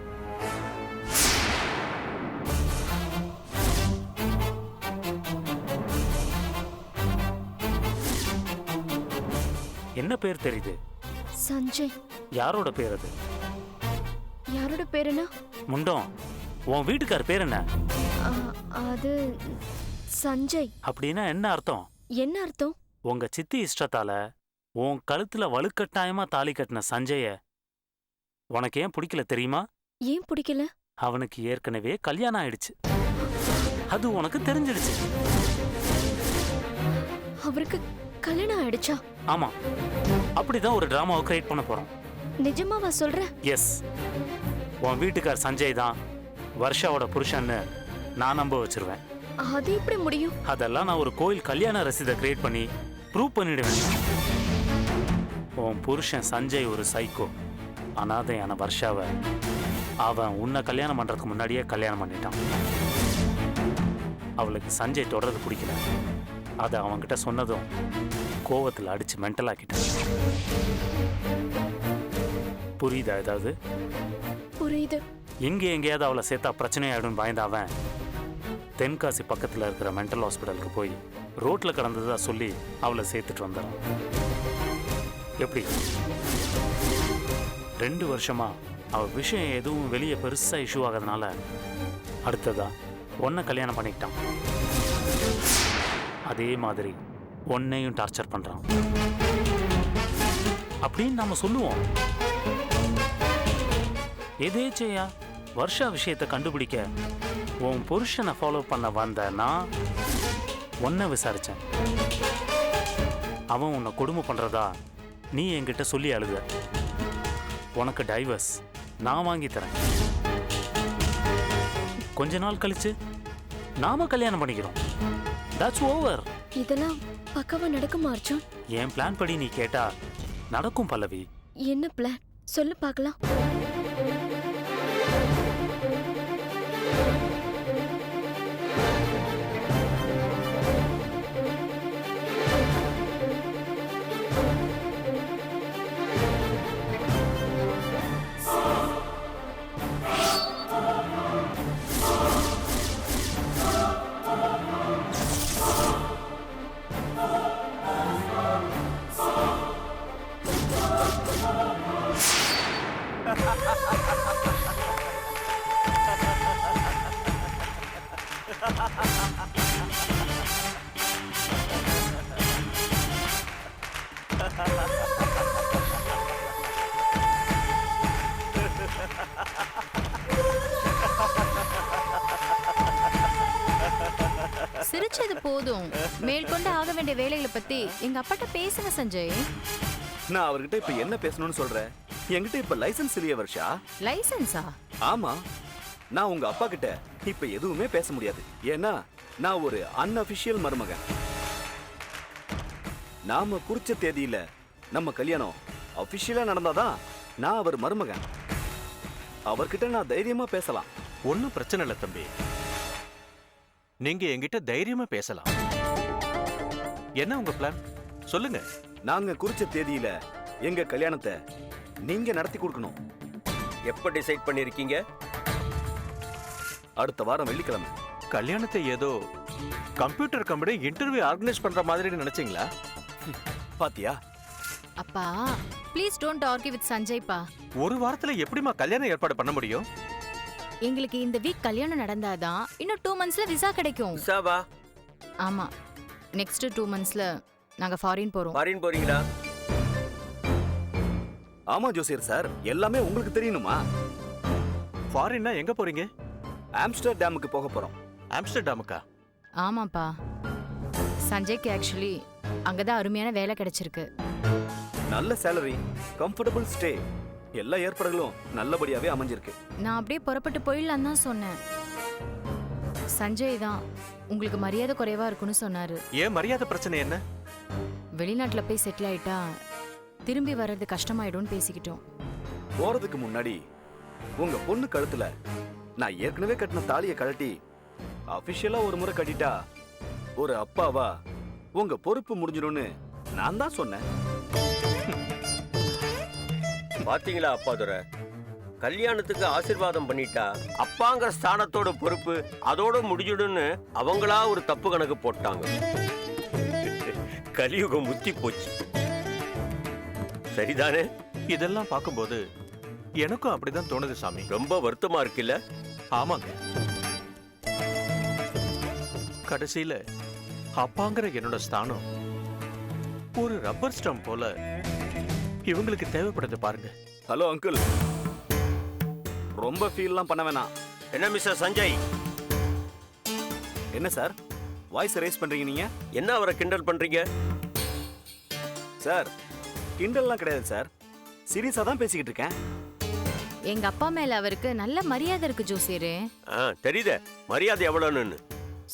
என்ன பேர் தெரியுது? சஞ்சய். யாரோட பேர் அது? யாரோட பேர் என்ன? முண்டம், உன் வீட்டுக்கார் பேர் என்ன? அது சஞ்சய். அப்படின்னா என்ன அர்த்தம்? என்ன அர்த்தம்? உங்க சித்தி இஷ்டத்தால உன் கழுத்துல வலுக்கட்டாயமா தாலி கட்டின சஞ்சய உனக்கு ஏன் பிடிக்கல தெரியுமா? ஏன் பிடிக்கல? அவனுக்கு ஏற்கனவே கல்யாணம் ஆயிடுச்சு. அது உனக்கு தெரிஞ்சிடுச்சு. அவருக்கு கல்யாணம் ஆயிடுச்சா? ஆமா, அப்படிதான் ஒரு டிராமாவை கிரியேட் பண்ண போறோம். நிஜமாவா சொல்ற? எஸ், உன் வீட்டுக்கார் சஞ்சய் தான் வர்ஷாவோட புருஷன்னு நான் நம்ப வச்சிருவேன். அது எப்படி முடியும்? அதெல்லாம் நான் ஒரு கோயில் கல்யாண ரசீதை கிரியேட் பண்ணி ப்ரூவ் பண்ணிடுவேன். உன் புருஷன் சஞ்சய் ஒரு சைக்கோ. அனாதையான வர்ஷாவை அவன் உன்னை கல்யாணம் பண்றதுக்கு முன்னாடியே கல்யாணம் பண்ணிட்டான். அவளுக்கு சஞ்சய் தொடர்றது பிடிக்கல. அதை அவன்கிட்ட சொன்னதும் கோவத்தில் அடிச்சு மென்டலாக்கிட்டேன். புரியுதா ஏதாவது? புரியுது. எங்கேயாவது அவளை சேர்த்தா பிரச்சனை ஆயிடும் பயந்த அவன் தென்காசி பக்கத்தில் இருக்கிற மென்டல் ஹாஸ்பிட்டலுக்கு போய் ரோட்டில் கிடந்ததா சொல்லி அவளை சேர்த்துட்டு வந்துடுறான். எப்படி 2 வருஷமா அவள் விஷயம் எதுவும் வெளியே பெருசாக இஷ்யூ ஆகாதனால அடுத்ததா உன்னை கல்யாணம் பண்ணிக்கிட்டான். அதே மாதிரி உன்னையும் டார்ச்சர் பண்ணுறான் அப்படின்னு நாம சொல்லுவோம். எதேச்சையா வருஷா விஷயத்தை கண்டுபிடிக்க உன் புருஷனை ஃபாலோ பண்ண வந்தேன்னா உன்னை விசாரிச்சேன். அவன் உன்னை கொடுமை பண்றதா நீ என்கிட்ட சொல்லி அழுத. உனக்கு டைவர்ஸ் நான் வாங்கி தரேன். கொஞ்ச நாள் கழிச்சு நாம கல்யாணம் பண்ணிக்கிறோம். That's over. இதெல்லாம் பக்காவா நடக்குமா அர்ஜுன்? என் பிளான் படி நீ கேட்டா நடக்கும் பல்லவி. என்ன பிளான் சொல்லு பார்க்கலாம். சிரிச்சது போதும். மேற்கொண்டு ஆக வேண்டிய வேலைகளை பத்தி எங்க அப்பாட்ட பேசுங்க சஞ்சய். நான் அவர்கிட்ட இப்ப என்ன பேசணும்னு சொல்றேன். என்கிட்ட இப்ப லைசென்ஸ் இல்லையே வருஷா. லைசென்ஸா? ஆமா, நான் உங்க அப்பா கிட்ட இப்ப எதுவுமே பேச முடியாது. ஏன்னா நான் ஒரு அன்அபிஷியல் மருமகன். நாம குறிச்ச தேதியில நம்ம கல்யாணம் அபிஷியலா நடந்தாதான் நான் அவர் மருமகன். அவர்கிட்ட நான் தைரியமா பேசலாம். ஒன்னும் பிரச்சனை இல்ல தம்பி, நீங்க என்கிட்ட தைரியமா பேசலாம். என்ன உங்க பிளான் சொல்லுங்க. நாங்க குறிச்ச தேதியில எங்க கல்யாணத்தை நீங்க நடத்தி கொடுக்கணும். எப்ப டிசைட் பண்ணிருக்கீங்க? அடுத்த வாரம் வெள்ளிக்கிழமை. கல்யாணத்தை ஏதோ கம்ப்யூட்டர் கம்பெனி இன்டர்வியூ ஆர்கனைஸ் பண்ற மாதிரி நினைச்சீங்களா? பாத்தியா? அப்பா please don't argue with Sanjay பா. ஒரு வாரத்துல எப்படிமா கல்யாணம் ஏற்பாடு பண்ண முடியும்? எங்களுக்கு இந்த வீக் கல்யாணம் நடந்தாதான் இன்னும் 2 monthsல விசா கிடைக்கும். விசாவா? ஆமா, நெக்ஸ்ட் 2 monthsல நாங்க ஃபாரின் போறோம். ஃபாரின் போறீங்களா? ஆமா ஜோசியர் சார், எல்லாமே உங்களுக்கு தெரியணுமா? ஃபாரின்னா எங்க போறீங்க? ஆம்ஸ்டர்டாமுக்கு போக போறோம். ஆம்ஸ்டர்டாமுக்கா? ஆமாப்பா, சஞ்சய்க்கு ஆக்சுவலி அங்கதான் அருமையான வேலை கிடைச்சிருக்கு. நல்ல சேலரி, கம்ஃபர்டபுள் ஸ்டே, எல்லா ஏற்பாடுகளும் நல்லபடியாவே அமைஞ்சிருக்கு. நான் அப்படியே புறப்பட்டு போயிடலாம் தான் சொன்னேன். சஞ்சய் தான் உங்களுக்கு மரியாதை குறைவா இருக்குன்னு சொன்னாரு. ஏன் மரியாதை பிரச்சனை என்ன? வெளிநாட்டுல போய் செட்டில் ஆயிட்டா திரும்பி வர்றது கஷ்டமாயிடும்னு பேசிக்கிட்டோம். போறதுக்கு முன்னாடி உங்க பொண்ணு கழுத்துல நான் ஏற்கனவே கட்டின தாலியை கழட்டி அபிஷியலா ஒரு முறை கட்டிட்டா ஒரு அப்பாவா உங்க பொறுப்பு முடிஞ்சிடும்னு நான் தான் சொன்னேன். பாத்தீங்களா அப்பா துரை, கல்யாணத்துக்கு ஆசீர்வாதம் பண்ணிட்டா அப்பாங்கிற ஸ்தானத்தோட பொறுப்பு அதோட முடிஞ்சிடும்னு அவங்களா ஒரு தப்பு கணக்கு போட்டாங்க. கலியுகம் முத்தி போச்சு. சரிதானே? இதெல்லாம் பார்க்கும்போது எனக்கும் அப்படிதான் தோணுது சாமி. ரொம்ப வருத்தமா இருக்குல்ல? ஆமாங்க, கடைசியில அப்பாங்கிற என்னோட ஸ்தானம் ஒரு ரப்பர் ஸ்டாம்ப் போல இவங்களுக்கு தேவைப்படுது பாருங்க. ஹலோ அங்கிள், ரொம்ப ஃபீல்லாம் பண்ண வேணாம். என்ன மிஸ்டர் சஞ்சய், என்ன சார் வாய்ஸ் ரைஸ் பண்றீங்க நீங்க? என்ன அவரை கிண்டல் பண்றீங்க? சார் கிண்டல்லாம் கிடையாது சார், சீரியஸா தான் பேசிக்கிட்டு இருக்கேன். எங்க அப்பா மேல அவருக்கு நல்ல மரியாதை இருக்கு ஜோசியரே. தெரியுதே மரியாதை எவ்வளவுன்னு.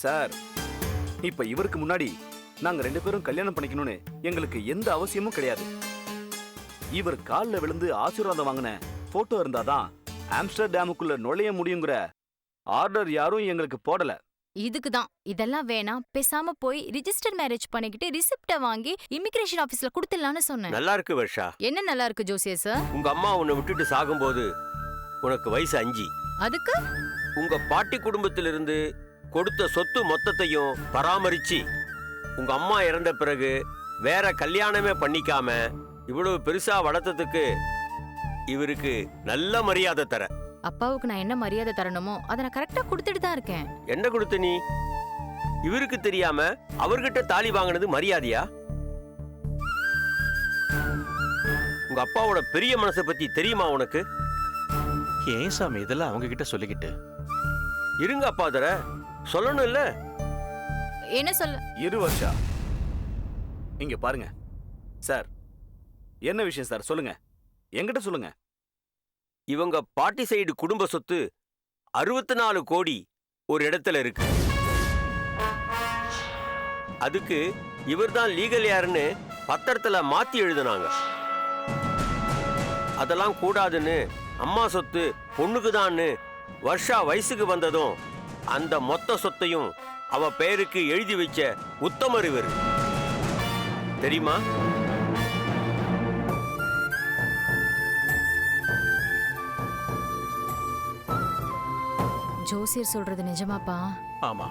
சார் இப்ப இவருக்கு முன்னாடி நாங்க 2 பேரும் கல்யாணம் பண்ணிக்கணும்னு எங்களுக்கு எந்த அவசியமும் கிடையாது. இவர் காலில் விழுந்து ஆசீர்வாதம் வாங்கின போட்டோ இருந்தாதான் ஆம்ஸ்டர்டாமுக்குள்ள நுழைய முடியுங்கிற ஆர்டர் யாரும் எங்களுக்கு போடல. இதுக்கு தான் இதெல்லாம் வேணாம், பேசாம போய் ரிஜிஸ்டர் மேரேஜ் பண்ணிக்கிட்டு ரிசிப்ட வாங்கி இமிகிரேஷன் ஆபீஸ்ல கொடுத்துடலாம்னு சொன்னேன். நல்லா இருக்கு வர்ஷா. என்ன நல்லா இருக்கு ஜோசியர் சார்? உங்க அம்மா உன்னை விட்டுட்டு சாகும்போது உனக்கு வயசு 5. அதுக்கு உங்க பாட்டி குடும்பத்திலிருந்து கொடுத்த சொத்து மொத்தத்தையும் பராமரிச்சு உங்க அம்மா இறந்த பிறகு வேற கல்யாணமே பண்ணிக்காம இவ்வளவு பெருசா வளர்த்ததுக்கு இவருக்கு நல்ல மரியாதை தர. அப்பாவுக்கு நான் என்ன மரியாதை தரணுமோ அதை நான் கரெக்டா கொடுத்துட்டு தான் இருக்கேன். என்ன கொடுத்த நீ? இவருக்கு தெரியாம அவர்கிட்ட தாலி வாங்கினது மரியாதையா? உங்க அப்பாவோட பெரிய மனசை பத்தி தெரியுமா உனக்கு? ஏன் சாமி இதெல்லாம் அவங்க கிட்ட சொல்லிக்கிட்டு? இருங்க அப்பாதர, சொல்லணும் இல்ல? என்ன சொல்ல? இரு வருஷா, இங்க பாருங்க சார். என்ன விஷயம் சார்? சொல்லுங்க, என்கிட்ட சொல்லுங்க. இவங்க பாட்டி சைடு குடும்ப சொத்து 64 கோடி ஒரு இடத்துல இருக்கு. அதுக்கு இவர்தான் லீகல் யாருன்னு பத்திரத்துல மாத்தி எழுதுனாங்க. அதெல்லாம் கூடாதுன்னு அம்மா சொத்து பொண்ணுக்குதான்னு வர்ஷா வயசுக்கு வந்ததும் அந்த மொத்த சொத்தையும் அவ பெயருக்கு எழுதி வச்ச உத்தமர் இவர். தெரியுமா? ஜோசியர் சொல்றது நிஜமாப்பா? ஆமா.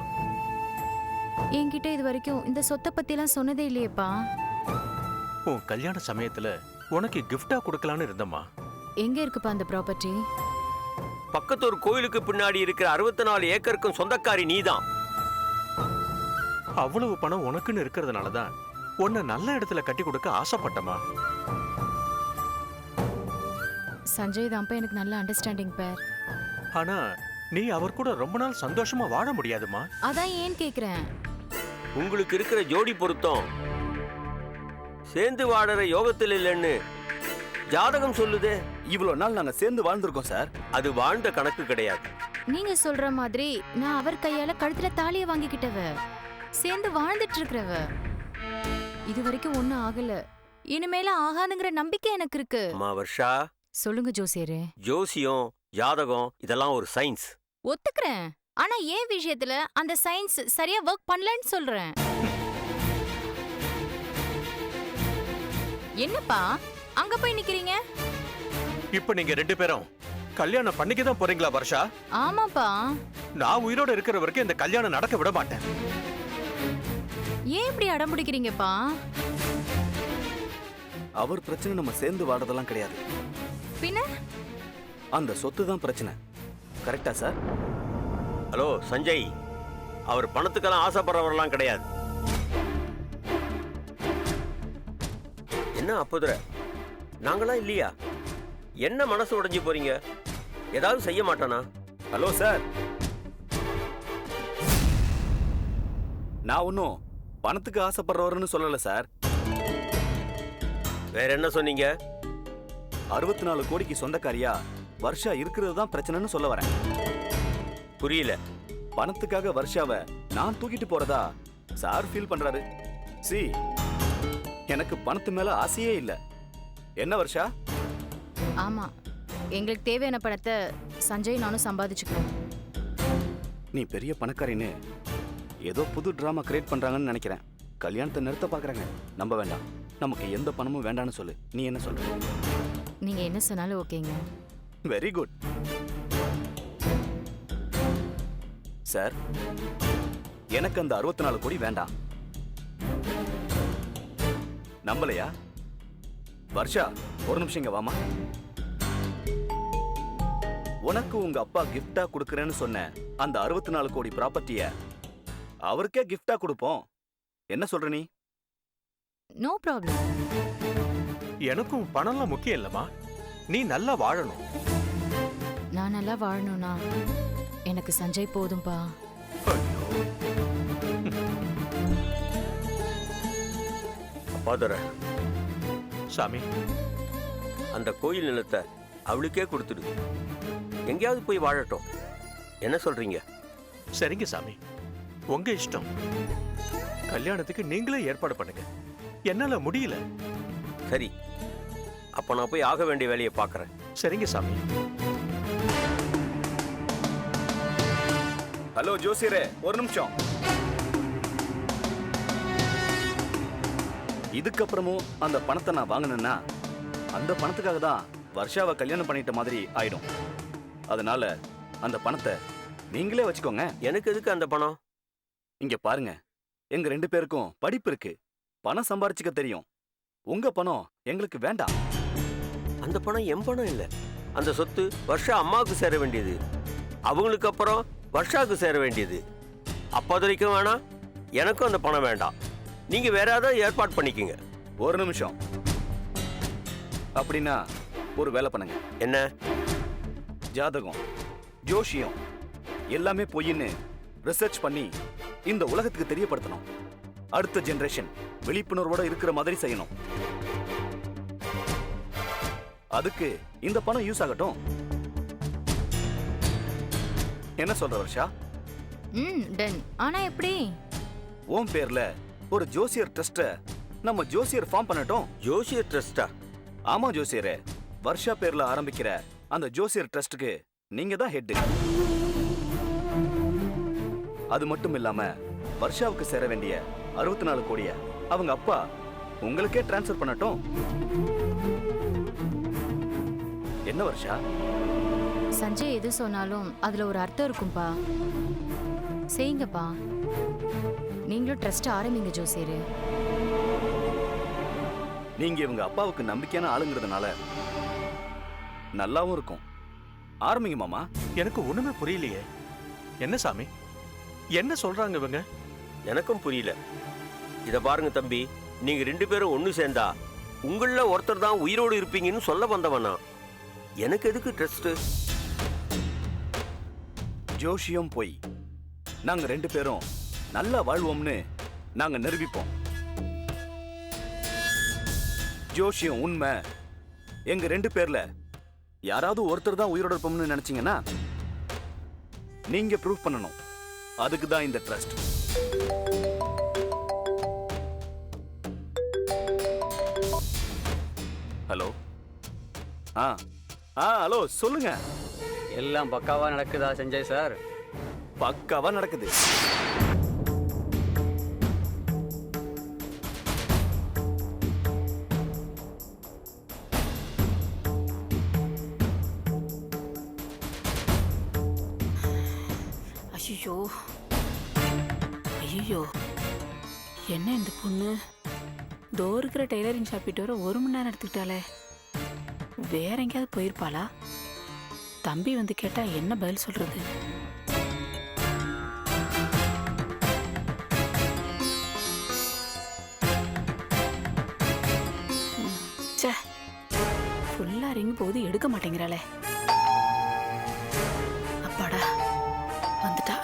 என்கிட்ட இது வரைக்கும் இந்த சொத்தை பத்தி எல்லாம் சொன்னதே இல்லையேப்பா. உன் கல்யாண சமயத்துல உனக்கு கிஃப்டா கொடுக்கலான்னு இருந்தம்மா. எங்க இருக்குப்பா அந்த ப்ராப்பர்ட்டி? பக்கத்து ஒரு கோயிலுக்கு பின்னாடி இருக்கிற 64 ஏக்கருக்கும் சொந்தக்காரி நீதான். அவ்வளவு பணம் உனக்குன்னு இருக்கிறதுனாலதான் உன்னை நல்ல இடத்துல கட்டி கொடுக்க ஆசைப்பட்டமா. சஞ்சய் தான்ப்பா எனக்கு நல்ல அண்டர்ஸ்டாண்டிங் பேர். ஆனா நீ அவர் கூட ரொம்ப நாள் சந்தோஷமா வாழ முடியாதுமா. அதான் ஏன் கேக்குறேன். உங்களுக்கு இருக்கிற ஜோடி பொருத்தம் சேர்ந்து வாழற யோகத்தில் இல்லைன்னு ஜாதகம் சொல்லுதே. இவ்வளவு நாள் நாங்க சேர்ந்து வாழ்ந்திருக்கோம் சார். அது வாழ்ந்த கணக்கு கிடையாது. நீங்க சொல்ற மாதிரி நான் அவர் கையால கழுத்துல தாலிய வாங்கிக்கிட்டவ, சேர்ந்து வாழ்ந்துட்டு இருக்கிறவ. இது வரைக்கும் ஒண்ணும் ஆகல, இனிமேல ஆகாதுங்கிற நம்பிக்கை எனக்கு இருக்கு. அம்மா வர்ஷா, சொல்லுங்க ஜோசியரே. ஜோசியம் ஜாதகம் இதெல்லாம் ஒரு சயின்ஸ். ஒத்துக்கிறேன், ஆனா ஏன் விஷயத்துல அந்த சயின்ஸ் சரியா ஒர்க் பண்ணலன்னு சொல்றேன். என்னப்பா அங்க போய் நிக்கிறீங்க? இப்ப நீங்க 2 பேரும் கல்யாணம் பண்ணிக்க தான் போறீங்களா வர்ஷா? ஆமாப்பா. நான் உயிரோட இருக்கிற வரைக்கும் இந்த கல்யாணம் நடக்க விட மாட்டேன். ஏன் இப்படி அடம் பிடிக்கிறீங்கப்பா? அவர் பிரச்சனை நம்ம சேர்ந்து வாடுறதெல்லாம் கிடையாது. பின்ன அந்த சொத்து தான் பிரச்சனை. கரெக்டா சார்? ஹலோ சஞ்சய், அவர் பணத்துக்கெல்லாம் ஆசைப்படுறவரெல்லாம் கிடையாது. என்ன அப்போதுற, நாங்களாம் இல்லையா? என்ன மனசு உடைஞ்சு போறீங்க? ஏதாவது செய்ய மாட்டானா? ஹலோ சார், நான் ஒன்னும் பணத்துக்கு ஆசைப்படுறவர்னு சொல்லல சார். வேற என்ன சொன்னீங்க? 64 கோடிக்கு சொந்தக்காரியா வர்ஷா இருக்கிறது தான் பிரச்சனைன்னு சொல்ல வரேன். புரியல. பணத்துக்காக வர்ஷாவை நான் தூக்கிட்டு போறதா சார் ஃபீல் பண்றாரு. சி, எனக்கு பணத்து மேல ஆசையே இல்ல. என்ன வர்ஷா? ஆமா, எங்களுக்கு தேவையான பணத்தை சஞ்சய் நானும் சம்பாதிச்சுக்கணும். நீ பெரிய பணக்காரின்னு ஏதோ புது டிராமா கிரியேட் பண்றாங்கன்னு நினைக்கிறேன். கல்யாணத்தை நிறுத்த பாக்குறாங்க. நம்ப வேண்டாம். நமக்கு எந்த பணமும் வேண்டான்னு சொல்லு. நீ என்ன சொல்ற? நீங்க என்ன சொன்னாலும் ஓகேங்க. Very good sir. எனக்கு அந்த 64 கோடி வேண்டாம். நம்பலையா? வர்ஷா, ஒரு நிமிஷம் இங்க வாமா. உனக்கு உங்க அப்பா கிஃப்டா கொடுக்கறேன்னு சொன்ன அந்த 64 கோடி ப்ராப்பர்ட்டிய அவருக்கே கிஃப்டா கொடுப்போம். என்ன சொல்ற நீ? No problem. எனக்கும் பணம்லாம் முக்கியம் இல்லம்மா. நீ நல்லா வாழணும். நான் நல்லா வாழணும்னா எனக்கு சஞ்சய் போதும்பா. அப்பாதுர, சாமி, அந்த கோயில் நிலத்தை அவளுக்கே கொடுத்துடு. எங்கேயாவது போய் வாழட்டும். என்ன சொல்றீங்க? சரிங்க சாமி, உங்க இஷ்டம். கல்யாணத்துக்கு நீங்களே ஏற்பாடு பண்ணுங்க. என்னால முடியல. சரி, அப்ப நான் போய் ஆக வேண்டிய வேலையை பார்க்கறேன். சரிங்க சாமி. ஹலோ ஜோசியரே, ஒரு நிமிஷம். இதுக்கப்புறமும் அந்த பணத்தை நான் வாங்கினேன்னா அந்த பணத்துக்காக தான் வர்ஷாவை கல்யாணம் பண்ணிட்ட மாதிரி ஆயிடும். அதனால அந்த பணத்தை நீங்களே வச்சுக்கோங்க. எனக்கு எதுக்கு அந்த பணம்? இங்க பாருங்க, எங்க 2 பேருக்கும் படிப்பு இருக்கு, பணம் சம்பாரிச்சுக்க தெரியும். உங்க பணம் எங்களுக்கு வேண்டாம். அந்த பணம் என் பணம் இல்ல. அந்த சொத்து வர்ஷா அம்மாவுக்கு சேர வேண்டியது, அவங்களுக்கு அப்புறம் வர்ஷாவுக்கு சேர வேண்டியது. அப்போது வரைக்கும் வேணாம், எனக்கும் அந்த பணம் வேண்டாம். நீங்க வேற ஏதாவது ஏற்பாடு பண்ணிக்கங்க. ஒரு நிமிஷம். அப்படின்னா ஒரு வேலை பண்ணுங்க. என்ன? ஜாதகம், ஜோஷியம் எல்லாமே பொய்ன்னு ரிசர்ச் பண்ணி இந்த உலகத்துக்கு தெரியப்படுத்தணும். அடுத்த ஜெனரேஷன் விழிப்புணர்வோட இருக்கிற மாதிரி செய்யணும். அதுக்கு இந்த பணம் யூஸ் ஆகட்டும். என்ன சொல்ற வர்ஷா? டன். ஆனா எப்படி? உன் பேர்ல ஒரு ஜோசியர் ட்ரஸ்ட நம்ம ஜோசியர் ஃபார்ம் பண்ணட்டும். ஜோசியர் ட்ரஸ்டா? ஆமா ஜோசியரே, வர்ஷா பேர்ல ஆரம்பிக்கிற அந்த ஜோசியர் ட்ரஸ்டுக்கு நீங்க தான் ஹெட். அது மட்டும் இல்லாம வர்ஷாவுக்கு சேர வேண்டிய 64 கோடிய அவங்க அப்பா உங்களுக்கே டிரான்ஸ்ஃபர் பண்ணட்டும். என்ன வர்ஷா? சஞ்சய் எது சொன்னாலும் அதுல ஒரு அர்த்தம் இருக்கும்பா. செய்யுங்கப்பா. நீங்களும் ட்ரஸ்ட் ஆரம்பிங்க ஜோசியரு. நீங்க இவங்க அப்பாவுக்கு நம்பிக்கையான ஆளுங்கிறதுனால நல்லாவும் இருக்கும். ஆரம்பிங்க மாமா. எனக்கு ஒண்ணுமே புரியலையே. என்ன சாமி, என்ன சொல்றாங்க இவங்க? எனக்கும் புரியல. இத பாருங்க தம்பி, நீங்க 2 பேரும் ஒண்ணு சேர்ந்தா உங்கள ஒருத்தர் தான் உயிரோடு இருப்பீங்கன்னு சொல்ல வந்தவனா? எனக்கு எதுக்கு ட்ரஸ்ட்? ஜோஷியம் போய் நாங்க 2 பேரும் நல்லா வாழ்வோம்னு நாங்க நிரூபிப்போம். ஜோஷியம் உண்மை, எங்க 2 பேர்ல யாராவது ஒருத்தர் தான் உயிரோட இருப்போம்னு நினைச்சீங்கன்னா நீங்க ப்ரூவ் பண்ணணும். அதுக்கு தான் இந்த ட்ரஸ்ட். ஹலோ. ஹலோ சொல்லுங்க. எல்லாம் பக்காவா நடக்குதா சஞ்சய் சார்? பக்காவா நடக்குது. ஐயோ ஐயோ, என்ன இந்த பொண்ணு தோ இருக்கிற டெய்லரிங் ஷாப்பிட்டு வர 1 மணி நேரம் எடுத்துக்கிட்டாலே. வேற எங்கேயாவது போயிருப்பாளா? தம்பி வந்து கேட்டா என்ன பதில் சொல்றது? ச்சே, ஃபுல்லா ரிங் போகுது, எடுக்க மாட்டேங்கிறாளே. அப்பாடா, வந்துட்டா.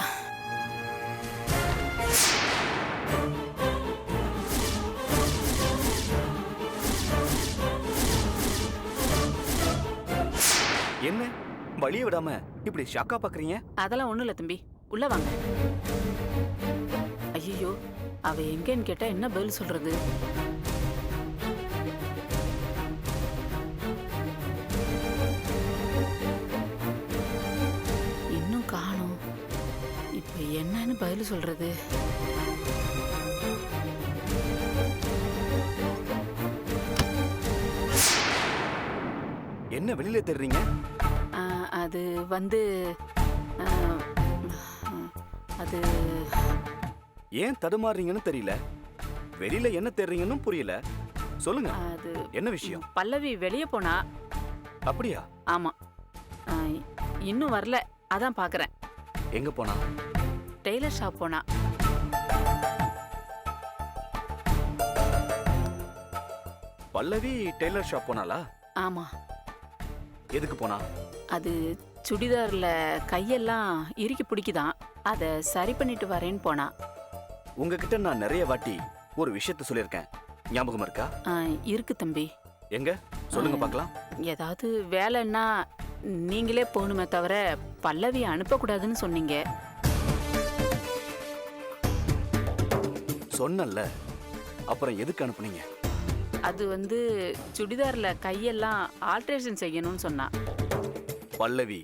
என்ன வழிய விடாம இப்படி ஷாக்கா பாக்குறீங்க? அதெல்லாம் ஒண்ணும் இல்ல தம்பி, உள்ள வாங்க. ஐயோ, அவ எங்கன்னு கேட்டா என்ன பதில் சொல்றது? இன்னும் காணோம். இப்ப என்னன்னு பதில் சொல்றது? என்ன வெளியில தேடுறீங்க? அது வந்து அது ஏன் தடுமாறுறீங்கன்னு தெரியல. வெளியில என்ன தேடுறீங்கன்னு புரியல. சொல்லுங்க, அது என்ன விஷயம்? பல்லவி வெளியே போனா. அப்படியா? ஆமா, இன்னும் வரல, அதான் பாக்குறேன். எங்க போனா? டெய்லர் ஷாப் போனா. பல்லவி டெய்லர் ஷாப் போனாளா? ஆமா. எதுக்கு போனா? அது சுடிதார்ல கையெல்லாம் இறுக்கி பிடிக்குதான், அதை சரி பண்ணிட்டு வரேன்னு போனா. உங்ககிட்ட நான் நிறைய வாட்டி ஒரு விஷயத்த சொல்லியிருக்கேன், ஞாபகம் இருக்கா? இருக்கு தம்பி. எங்க சொல்லுங்க பார்க்கலாம். ஏதாவது வேலைன்னா நீங்களே போகணுமே தவிர பல்லவியை அனுப்பக்கூடாதுன்னு சொன்னீங்க. சொன்னல, அப்புறம் எதுக்கு அனுப்புனீங்க? அது வந்து சுடிதார்ல கையெல்லாம் ஆல்ட்ரேஷன் செய்யணும்னு சொன்னா. பல்லவி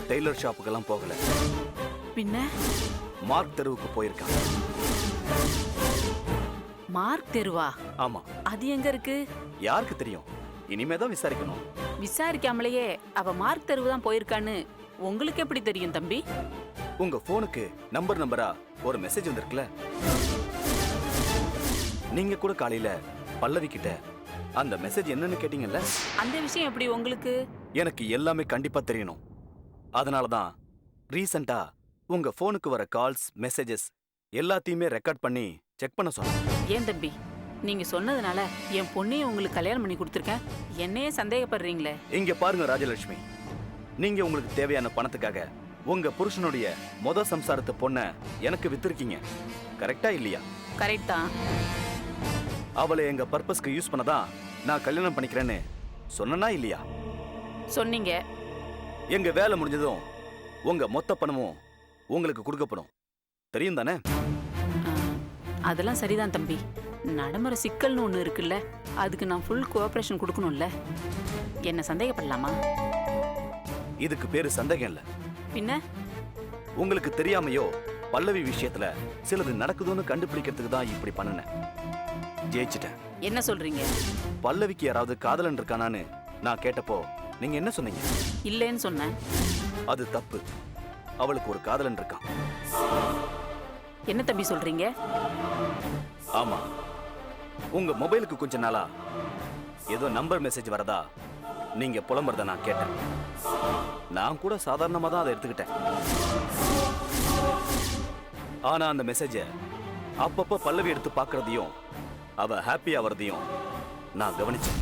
டெய்லர் ஷாப்புக்கெல்லாம் போகல. பின்ன மார்க் தெருவுக்கு போயிருக்கான். மார்க் தெருவா? ஆமா. அது எங்க இருக்கு? யாருக்கு தெரியும்? இனிமே தான் விசாரிக்கணும். விசாரிக்காமலேயே அவ மார்க் தெருவு தான் போயிருக்கான்னு உங்களுக்கு எப்படி தெரியும் தம்பி? உங்க போனுக்கு நம்பரா ஒரு மெசேஜ் வந்திருக்குல்ல, நீங்க கூட காலையில பல்லவி கிட்ட அந்த மெசேஜ் என்னன்னு கேட்டீங்கல்ல, அந்த விஷயம் எப்படி உங்களுக்கு? எனக்கு எல்லாமே கண்டிப்பா தெரியணும். அதனாலதான் ரீசெண்டா உங்க போனுக்கு வர கால்ஸ் மெசேஜஸ் எல்லாத்தையுமே ரெக்கார்ட் பண்ணி செக் பண்ண சொன்னேன். ஏன் தம்பி, நீங்க சொன்னதுனால என் பொண்ணையும் உங்களுக்கு கல்யாணம் பண்ணி கொடுத்துருக்கேன், என்னையே சந்தேகப்படுறீங்களே? இங்க பாருங்க ராஜலட்சுமி, நீங்க உங்களுக்கு தேவையான பணத்துக்காக உங்க புருஷனுடைய சம்சாரத்தை பொண்ண எனக்கு வித்திருக்கீங்க. கரெக்டா இல்லையா? கரெக்ட் தான். அவளை எங்க பர்பஸ்க்கு யூஸ் பண்ணதான் நான் கல்யாணம் பண்ணிக்கிறேன்னு சொன்னனா இல்லையா? சொன்னீங்க. எங்க வேலை முடிஞ்சதும் உங்க மொத்த பணமும் உங்களுக்கு கொடுக்கப்படும், தெரியும் தானே? அதெல்லாம் சரிதான் தம்பி. நடைமுறை சிக்கல்னு ஒண்ணு இருக்குல்ல, அதுக்கு நான் ஃபுல் கோஆபரேஷன் கொடுக்கணும்ல. என்ன சந்தேகப்படலாமா? இதுக்கு பேரு சந்தேகம் இல்ல. பின்ன உங்களுக்கு தெரியாமையோ பல்லவி விஷயத்துல சிலது நடக்குதுன்னு கண்டுபிடிக்கிறதுக்கு தான் இப்படி பண்ணுனேன். ஜெயிச்சிட்டேன். என்ன சொல்றீங்க? பல்லவிக்கு யாராவது காதலன் இருக்கானான்னு நான் கேட்டப்போ நீங்க என்ன சொன்னீங்க? இல்லைன்னு சொன்னேன். அது தப்பு. அவளுக்கு ஒரு காதலன் இருக்கான். என்ன தம்பி சொல்றீங்க? ஆமா. உங்க மொபைலுக்கு கொஞ்ச நாளா ஏதோ நம்பர் மெசேஜ் வரதா நீங்க புலம்புறத நான் கேட்டேன். நான் கூட சாதாரணமா தான் அதை எடுத்துக்கிட்டேன். ஆனா அந்த மெசேஜ அப்பப்ப பல்லவி எடுத்து பார்க்கறதையும் அவ ஹாப்பி ஆவறதையும் நான் கவனிச்சேன்.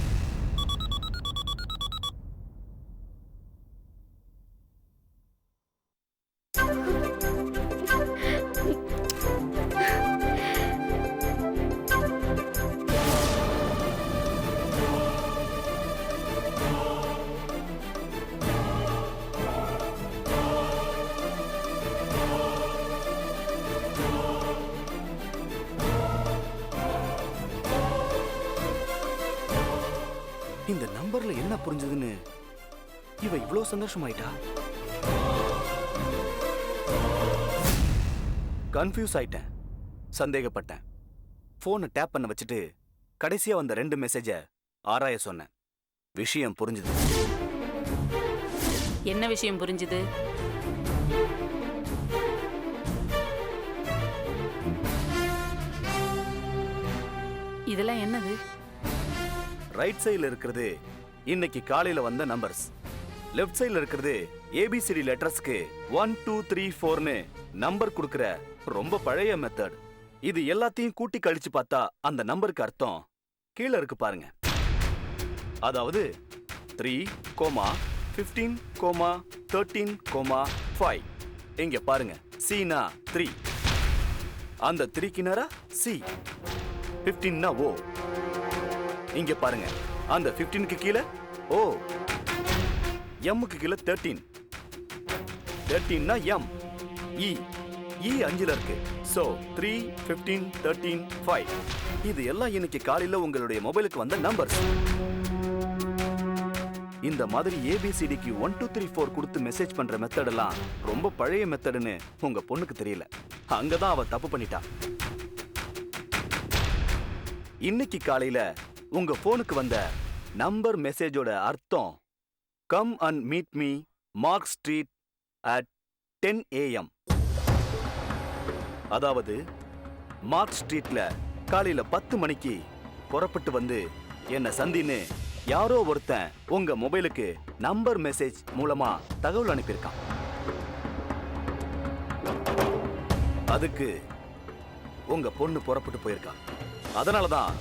இந்த நம்பர்ல என்ன புரிஞ்சதுன்னு இவ இவ்வளவு சந்தோஷமாயிட்டா? கன்ஃபியூஸ் ஆயிட்டேன், சந்தேகப்பட்டேன். போனை டேப் பண்ண வச்சுட்டு கடைசியா வந்த 2 மெசேஜ ஆராய சொன்னேன். விஷயம் புரிஞ்சுது. என்ன விஷயம் புரிஞ்சுது? இதெல்லாம் என்னது? ரைட் சைடுல இருக்கிறது இன்னைக்கு காலையில வந்த நம்பர்ஸ். லெஃப்ட் சைடுல இருக்கிறது ஏபிசிடி லெட்டர்ஸ்க்கு 1 2 3 4ன்னு நம்பர் கொடுக்கிற ரொம்ப பழைய மெத்தட். இது எல்லாத்தையும் கூட்டி கழிச்சு பார்த்தா அந்த நம்பருக்கு அர்த்தம் கீழே இருக்கு பாருங்க. அதாவது 3,15,13,5. இங்க பாருங்க, சீனா 3, அந்த 3க்கு நேரா சி, 15னா ஓ. இங்க பாருங்க, அந்த 15க்கு கீழே ஓ, எம்முக்கு கீழே 13, 13னா எம், இ, இ 5ல இருக்கு. சோ 3, 15, 13, 5. இது எல்லாம் இன்னைக்கு காலையில உங்களுடைய மொபைலுக்கு வந்த நம்பர்ஸ். இந்த மாதிரி ஏபிசிடிக்கு 1 2 3 4 கொடுத்து மெசேஜ் பண்ற மெத்தட் எல்லாம் ரொம்ப பழைய மெத்தட்னு உங்க பொண்ணுக்கு தெரியல. அங்கதான் அவ தப்பு பண்ணிட்டா. இன்னைக்கு காலையில உங்க போனுக்கு வந்த நம்பர் மெசேஜோட அர்த்தம் come and meet me mark street at 10 AM. அதாவது மார்க் ஸ்ட்ரீட்ல காலையில 10 மணிக்கு புறப்பட்டு வந்து என்ன சந்தின்னு யாரோ ஒருத்தன் உங்க மொபைலுக்கு நம்பர் மெசேஜ் மூலமா தகவல் அனுப்பியிருக்கான். அதுக்கு உங்க பொண்ணு புறப்பட்டு போயிருக்கா. அதனாலதான்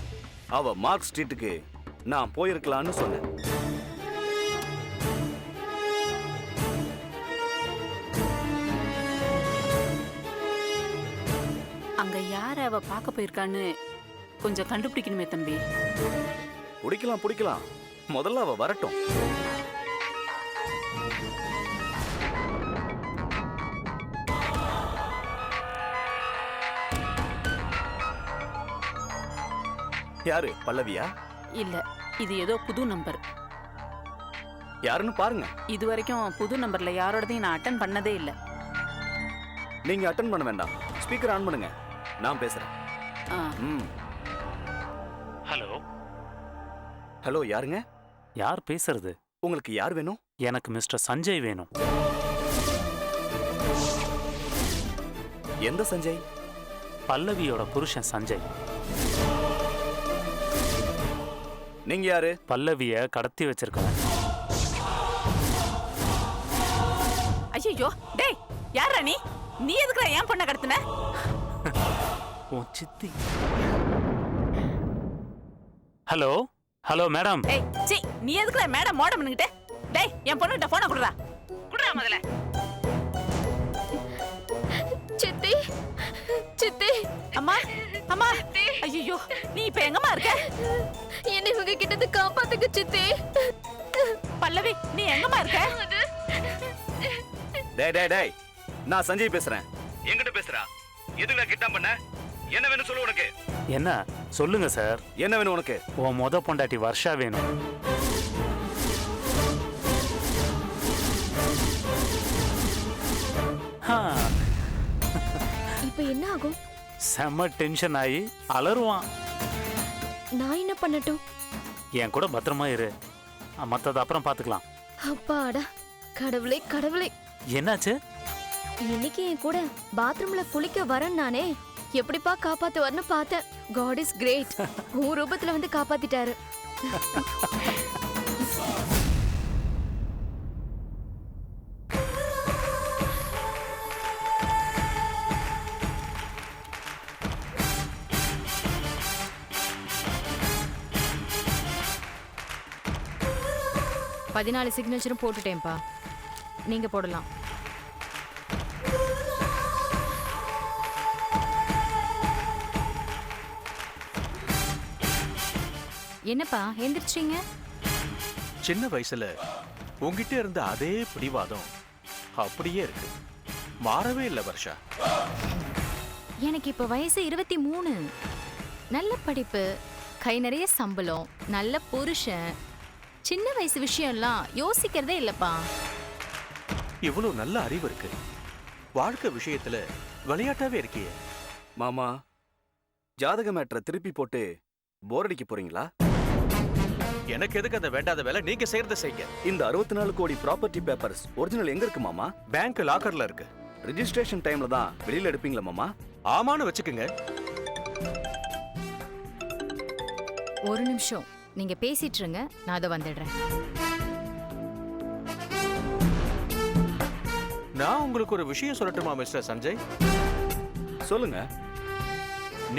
அவ மார்க் ஸ்ட்ரீட்டுக்கு நான் போயிருக்கலான்னு சொன்னேன். அங்க யார அவ பார்க்க போயிருக்கான்னு கொஞ்சம் கண்டுபிடிக்கணுமே தம்பி. பிடிக்கலாம், முதல்ல அவ வரட்டும். யாரு, பல்லவியா? இல்ல, இது ஏதோ புது நம்பர். யாருன்னு பாருங்க. இது வரைக்கும் புது நம்பர்ல யாரோடதையும் நான் அட்டன் பண்ணதே இல்ல. நீங்க அட்டன் பண்ண வேண்டாம். ஸ்பீக்கர் ஆன் பண்ணுங்க, நான் பேசுறேன். ஆ. ம். ஹலோ, ஹலோ, யாருங்க? யார் பேசுறது? உங்களுக்கு யார் வேணும்? எனக்கு மிஸ்டர் சஞ்சய் வேணும். எந்த சஞ்சய்? பல்லவியோட புருஷன் சஞ்சய். நீங்க யாரு? பல்லவிய கடத்தி வச்சிருக்கேன். ஐயோ, டேய் யாரா நீ? நீ எதுக்குடா ஏன் பொண்ணை கடத்துன? உன் சித்தி. Hello hello madam. ஏய் சி, நீ எதுக்குடா மேடம் மோடம் பண்ணிக்கிட்ட? டேய் என் பொண்ணுகிட்ட போனை குடுறா. குடுறா முதல்ல. சித்தி சித்தி அம்மா அம்மா, ஐயோ நீ இப்ப எங்கம்மா இருக்க? என்னை இவங்க கிட்ட இருந்து காப்பாத்துங்க சித்தி. பல்லவி, நீ எங்கம்மா இருக்க? டேய் டேய் டேய், நான் சஞ்சய் பேசுறேன். என்கிட்ட பேசுறா? எதுல கிட்ட பண்ண? என்ன வேணும் சொல்லு உனக்கு. என்ன சொல்லுங்க சார். என்ன வேணும் உனக்கு? உன் மொத பொண்டாட்டி வர்ஷா வேணும். இப்ப என்ன ஆகும்? செம்ம டென்ஷன் ஆகி அலறுவான். நான் என்ன பண்ணட்டும்? என் கூட பத்திரமா இரு, மத்தத அப்புறம் பாத்துக்கலாம். அப்பாடா, கடவுளே கடவுளே. என்னாச்சு? இன்னைக்கு என் கூட பாத்ரூம்ல குளிக்க வரேன் நானே. எப்படிப்பா காப்பாத்துவார்னு பார்த்தேன். God is great. உன் ரூபத்துல வந்து காப்பாத்திட்டாரு. பதினாலு சிக்னேச்சரும் போட்டுட்டேன்ப்பா, நீங்க போடலாம். என்னப்பா எந்திரிச்சிங்க? சின்ன வயசுல உங்ககிட்ட இருந்த அதே பிடிவாதம் அப்படியே இருக்கு, மாறவே இல்லை வர்ஷா. எனக்கு இப்ப வயசு 23. நல்ல படிப்பு, கை நிறைய சம்பளம், நல்ல புருஷன். சின்ன வயசு விஷயம்லாம் யோசிக்கிறதே இல்லப்பா. இவ்வளவு நல்ல அறிவு இருக்கு, வாழ்க்கை விஷயத்துல விளையாட்டாவே இருக்கியே. மாமா, ஜாதக மேட்டரை திருப்பி போட்டு போர் அடிக்க போறீங்களா? எனக்கு எதுக்கு அந்த வேண்டாத வேலை? நீங்க செய்யறத செய்யுங்க. இந்த 64 கோடி ப்ராப்பர்ட்டி பேப்பர்ஸ் ஒரிஜினல் எங்க இருக்கு மாமா? பேங்க் லாக்கர்ல இருக்கு. ரெஜிஸ்ட்ரேஷன் டைம்ல தான் வெளியில எடுப்பீங்களா மாமா? ஆமான்னு வச்சுக்கோங்க. ஒரு நிமிஷம் நீங்க பேசிட்டு இருங்க, நான் அதை வந்துடுறேன். நான் உங்களுக்கு ஒரு விஷயம் சொல்லட்டுமா மிஸ்டர் சஞ்சய்? சொல்லுங்க.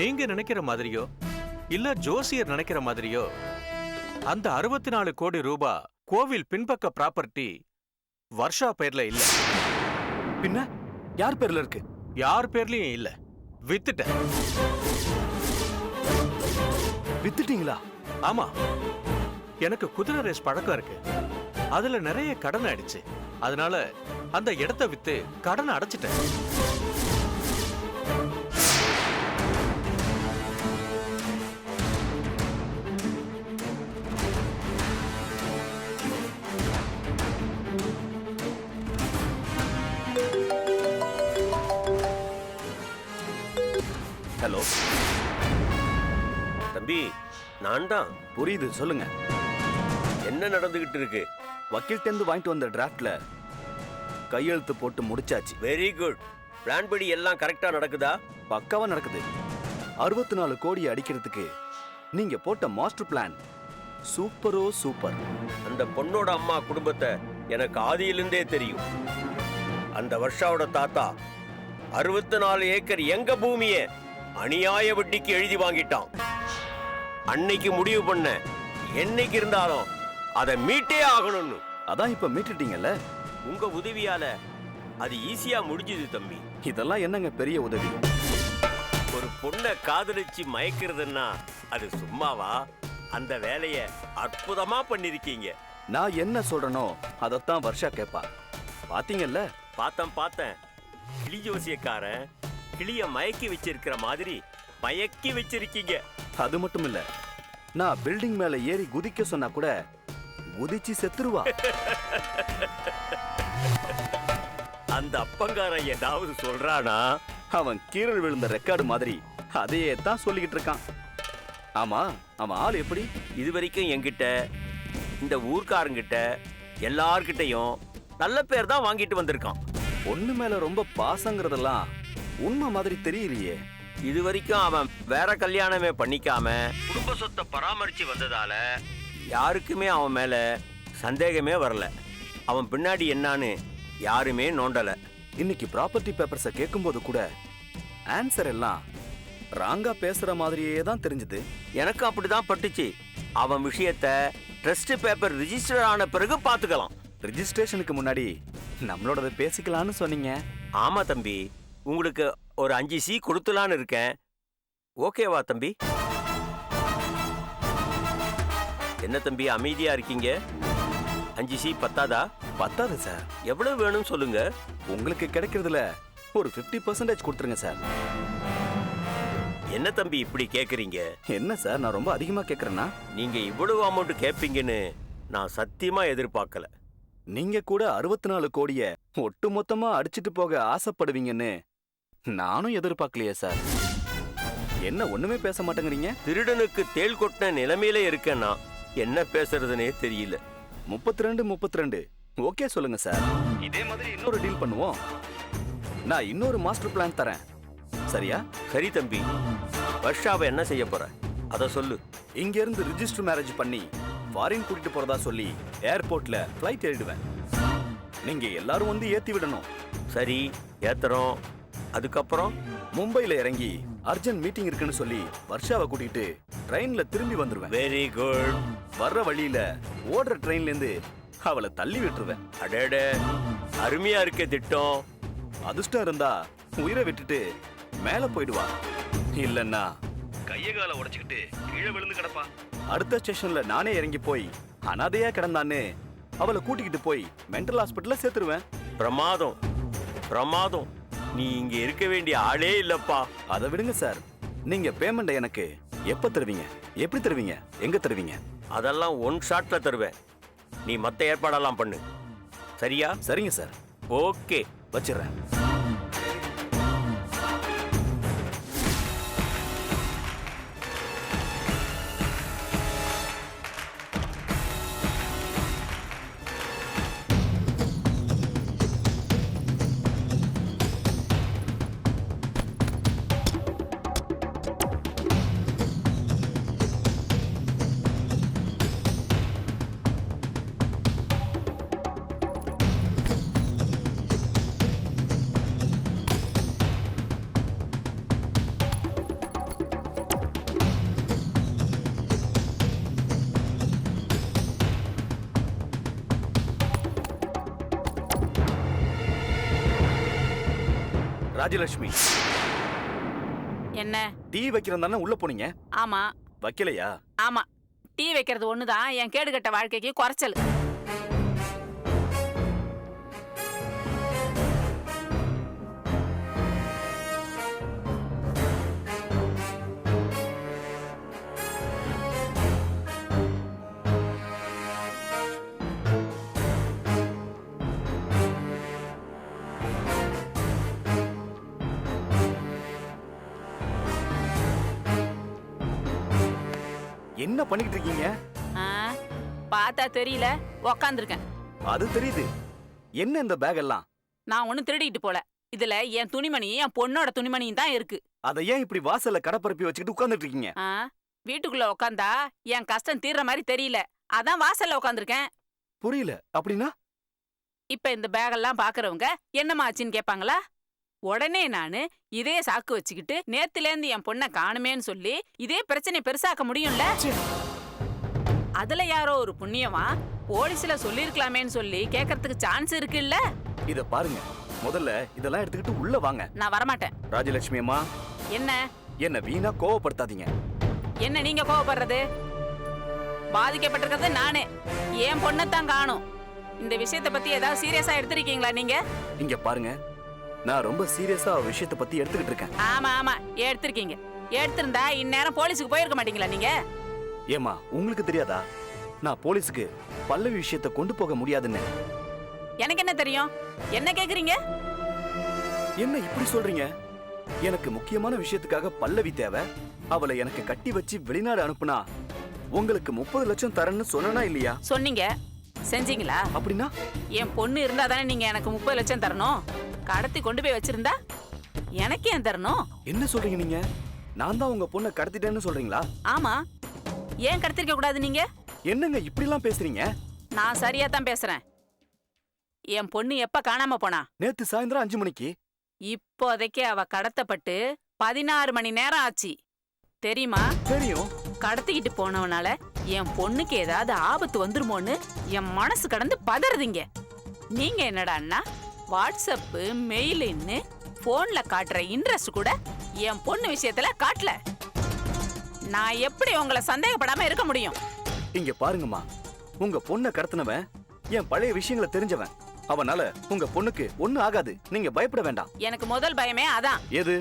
நீங்க நினைக்கிற மாதிரியோ இல்ல ஜோசியர் நினைக்கிற மாதிரியோ அந்த 64 கோடி ரூபாய் கோவில் பின்பக்க ப்ராப்பர்ட்டி வர்ஷா பேர்ல இல்ல. பின்ன யார் பேர்ல இருக்கு? யார் பேர்லயும் இல்ல, வித்துட்டேன். வித்துட்டீங்களா? ஆமா, எனக்கு குதிரை ரேஸ் பழக்கம் இருக்கு. அதுல நிறைய கடன் ஆயிடுச்சு. அதனால அந்த இடத்தை வித்து கடனை அடைச்சிட்டேன். ஹலோ தம்பி, நான் தான். புரியுது, சொல்லுங்க. என்ன நடந்துகிட்டு இருக்கு? வக்கீல்கிட்ட வாங்கிட்டு வந்த டிராஃப்ட்ல கையெழுத்து போட்டு முடிச்சாச்சு. Very good. பிளான் படி எல்லாம் கரெக்டா நடக்குதா? பக்காவா நடக்குது. 64 கோடி அடிக்கிறதுக்கு நீங்க போட்ட மாஸ்டர் பிளான் சூப்பரோ சூப்பர். அந்த பொண்ணோட அம்மா குடும்பத்தை எனக்கு ஆதியிலிருந்தே தெரியும். அந்த வர்ஷாவோட தாத்தா 64 ஏக்கர் எங்க பூமியை அநியாய வட்டிக்கு எழுதி வாங்கிட்டான். அன்னைக்கு முடிவு பண்ண, என்னைக்கு இருந்தாலும் அதை மீட்டே ஆகணும்னு. அதான் இப்ப மீட்டுட்டீங்கல்ல. உங்க உதவியால அது ஈஸியா முடிஞ்சுது தம்பி. இதெல்லாம் என்னங்க பெரிய உதவி? ஒரு பொண்ணை காதலிச்சு மயக்கிறதுன்னா அது சும்மாவா? அந்த வேலைய அற்புதமா பண்ணிருக்கீங்க. நான் என்ன சொல்றேனோ அதத்தான் வர்ஷா கேப்பா. பாத்தீங்கல்ல? பார்த்தேன். கிளி ஜோசியக்காரன் கிளிய மயக்கி வச்சிருக்கிற மாதிரி மயக்கி வச்சிருக்கீங்க. அது மட்டும் இல்ல, நான் பில்டிங் மேல ஏறி குதிக்க சொன்னா கூட குதிச்சு செத்துருவா. அந்த அப்பங்காரன் ஏதாவது சொல்றானா? அவன் கீழல் விழுந்த ரெக்கார்டு மாதிரி அதையே தான் சொல்லிக்கிட்டு இருக்கான். ஆமா, அவன் ஆள் எப்படி? இது வரைக்கும் என்கிட்ட, இந்த ஊர்க்காரங்கிட்ட, எல்லார்கிட்டையும் நல்ல பேர் தான் வாங்கிட்டு வந்திருக்கான். பொண்ணு மேல ரொம்ப பாசங்கிறதெல்லாம் உண்மை மாதிரி தெரியலையே. இது வரைக்கும் அவன் வேற கல்யாணமே பண்ணிக்காம குடும்ப சொத்தை பராமரிச்சு வந்ததால யாருக்குமே அவன் மேல சந்தேகமே வரல. அவன் பின்னாடி என்னான்னு யாருமே நோண்டல. இன்னைக்கு ப்ராப்பர்ட்டி பேப்பர்ஸை கேட்கும்போது கூட ஆன்சர் எல்லாம் ராங்கா பேசுற மாதிரியே தான் தெரிஞ்சது. எனக்கு அப்படிதான் பட்டுச்சு. அவன் விஷயத்த ட்ரஸ்ட் பேப்பர் ரிஜிஸ்டர் ஆன பிறகு பாத்துக்கலாம். ரிஜிஸ்ட்ரேஷனுக்கு முன்னாடி நம்மளோட பேசிக்கலாம்னு சொன்னீங்க. ஆமா தம்பி, உங்களுக்கு ஒரு 5 சி கொடுத்துலான்னு இருக்கேன். ஓகேவா தம்பி? என்ன தம்பி அமைதியா இருக்கீங்க? 5 சி பத்தாதா? பத்தாது சார். எவ்வளவு வேணும் சொல்லுங்க. உங்களுக்கு கிடைக்கிறதுல ஒரு 50% கொடுத்துருங்க சார். என்ன தம்பி இப்படி கேக்குறீங்க? என்ன சார், நான் ரொம்ப அதிகமா கேக்குறேன்னா? நீங்க இவ்வளவு அமௌண்ட் கேட்பீங்கன்னு நான் சத்தியமா எதிர்பார்க்கல. நீங்க கூட 64 கோடிய ஒட்டு மொத்தமா அடிச்சிட்டு போக ஆசைப்படுவீங்கன்னு நானும் எதிர்பார்க்கலையே சார். என்ன ஒண்ணுமே பேச மாட்டேங்கிறீங்க? திருடனுக்கு தேள் கொட்டின நிலைமையில இருக்கேன்னா என்ன பேசுறதுனே தெரியல. 32 ஓகே சொல்லுங்க சார். இதே மாதிரி இன்னொரு டீல் பண்ணுவோம். நான் இன்னொரு மாஸ்டர் பிளான் தரேன், சரியா? சரி தம்பி, வர்ஷாவை என்ன செய்ய போற அத சொல்லு. இங்க இருந்து ரிஜிஸ்டர் மேரேஜ் பண்ணி ஃபாரின் கூட்டிட்டு போறதா சொல்லி ஏர்போர்ட்ல ஃப்ளைட் ஏறிடுவேன். நீங்க எல்லாரும் வந்து ஏத்தி விடணும். சரி, ஏத்துறோம். அதுக்கப்புறம் மும்பைல இறங்கி அர்ஜென்ட் மீட்டிங் இருக்குன்னு சொல்லி வர்ஷாவை கூட்டிட்டு ட்ரெயின்ல திரும்பி வந்துருவேன். Very good. வர்ற வழியில ஓடுற ட்ரெயின்ல இருந்து அவளை தள்ளி விட்டுருவேன். அடேடே, அருமையா இருக்க திட்டம். அதிர்ஷ்டம் இருந்தா உயிரை விட்டுட்டு மேல போயிடுவா, இல்லன்னா கைய கால உடைச்சுக்கிட்டு கீழே விழுந்து கிடப்பா. அடுத்த ஸ்டேஷன்ல நானே இறங்கி போய் அனாதையா கிடந்தான்னு அவளை கூட்டிக்கிட்டு போய் மென்டல் ஹாஸ்பிட்டல்ல சேர்த்துருவேன். பிரமாதம் பிரமாதம். நீ இங்க இருக்க வேண்டிய ஆளே இல்லப்பா. அதை விடுங்க சார். நீங்க பேமெண்ட் எனக்கு எப்ப தருவீங்க? எப்படி தருவீங்க? எங்க தருவீங்க? அதெல்லாம் ஒன் ஷாட்ல தருவேன். நீ மத்த ஏற்பாடெல்லாம் பண்ணு, சரியா? சரிங்க சார். ஓகே, வச்சிடுறேன். ராஜலட்சுமி, என்ன? டீ வைக்கிறதா தானே உள்ள போனீங்க? ஆமா. வைக்கலையா? ஆமா, டீ வைக்கிறது ஒண்ணுதான் என் கேடுகட்ட வாழ்க்கைக்கு குறைச்சல். என்ன பண்ணிட்டு இருக்கீங்க? பார்த்தா தெரியல, உக்காந்துருக்கேன். அது தெரியுது. என்ன இந்த பேக் எல்லாம்? நான் ஒன்னும் திருடிட்டு போல. இதுல என் துணிமணியும் என் பொண்ணோட துணிமணியும் தான் இருக்கு. அதை ஏன் இப்படி வாசல்ல கடப்பரப்பி வச்சுக்கிட்டு உட்கார்ந்துட்டு இருக்கீங்க? வீட்டுக்குள்ள உக்காந்தா என் கஷ்டம் தீர்ற மாதிரி தெரியல, அதான் வாசல்ல உக்காந்துருக்கேன். புரியல. அப்படின்னா இப்ப இந்த பேகெல்லாம் பாக்குறவங்க என்னம்மா ஆச்சுன்னு கேட்பாங்களா? உடனே நானு இதே சாக்கு வச்சுக்கிட்டு நேத்துலேருந்து என் பொண்ணை காணுமேன்னு சொல்லி இதே பிரச்சனை பெருசாக்க முடியும்ல? அதுல யாரோ ஒரு புண்ணியமா போலீஸ்ல சொல்லிருக்கலாமேன்னு சொல்லி கேட்கறதுக்கு சான்ஸ் இருக்குல்ல? இத பாருங்க, முதல்ல இதெல்லாம் எடுத்துக்கிட்டு உள்ள வாங்க. நான் வரமாட்டேன். ராஜலட்சுமி அம்மா, என்ன என்ன வீணா கோவப்படுத்தாதீங்க. என்ன நீங்க கோவப்படுறது? பாதிக்கப்பட்டிருக்கிறது நானே. என் பொண்ணத்தான் காணும். இந்த விஷயத்தை பத்தி ஏதாவது சீரியஸா எடுத்திருக்கீங்களா நீங்க? இங்க பாருங்க, நான் ரொம்ப சீரியஸா விஷயத்தை பத்தி எடுத்துக்கிட்டு இருக்கேன். ஆமா ஆமா, எடுத்திருக்கீங்க. எடுத்திருந்தா இந்நேரம் போலீஸுக்கு போயிருக்க மாட்டீங்களா நீங்க? ஏமா, உங்களுக்கு தெரியாதா நான் போலீஸுக்கு பல்லவி விஷயத்தை கொண்டு போக முடியாதுன்னு? எனக்கு என்ன தெரியும்? என்ன கேக்குறீங்க? என்ன இப்படி சொல்றீங்க? எனக்கு முக்கியமான விஷயத்துக்காக பல்லவி தேவை. அவளை எனக்கு கட்டி வச்சு வெளிநாடு அனுப்புனா உங்களுக்கு 30 லட்சம் தரேன்னு சொன்னா இல்லையா? சொன்னீங்க, செஞ்சீங்களா? அப்படின்னா என் பொண்ணு இருந்தா தானே நீங்க எனக்கு 30 லட்சம் தரணும். கடத்தி கொண்டு போய் வச்சிருந்தா எனக்கு ஏன் தரணும்? என்ன சொல்றீங்க நீங்க? நான் தான் உங்க பொண்ணை கடத்திட்டேன்னு சொல்றீங்களா? ஆமா, ஏன் கடத்திருக்க கூடாது நீங்க? என்னங்க இப்படிலாம் பேசுறீங்க? நான் சரியா தான் பேசுறேன். என் பொண்ணு எப்ப காணாம போனா? நேத்து சாயந்தரம் 5 மணிக்கு. இப்போதைக்கு அவ கடத்தப்பட்டு 16 மணி நேரம் ஆச்சு தெரியுமா? தெரியும். கடத்திக்கிட்டு போனவனால என் பொண்ணுக்கு ஏதாவது ஆபத்து வந்துருமோன்னு என் மனசு கடந்து பதறதுங்க. நீங்க என்னடான்னா வாட்ஸ்அப் மெயிலுன்னு போன்ல காட்டுற இன்ட்ரெஸ்ட் கூட என் பொண்ணு விஷயத்துல காட்டல. நான் எப்படி உங்களை சந்தேகப்படாம இருக்க முடியும்? இங்க பாருங்கம்மா, உங்க பொண்ணை கடத்தினவன் என் பழைய விஷயங்களை தெரிஞ்சவன். அவனால உங்க பொண்ணுக்கு ஒண்ணும் ஆகாது. நீங்க பயப்பட வேண்டாம். எனக்கு முதல் பயமே அதான். எது?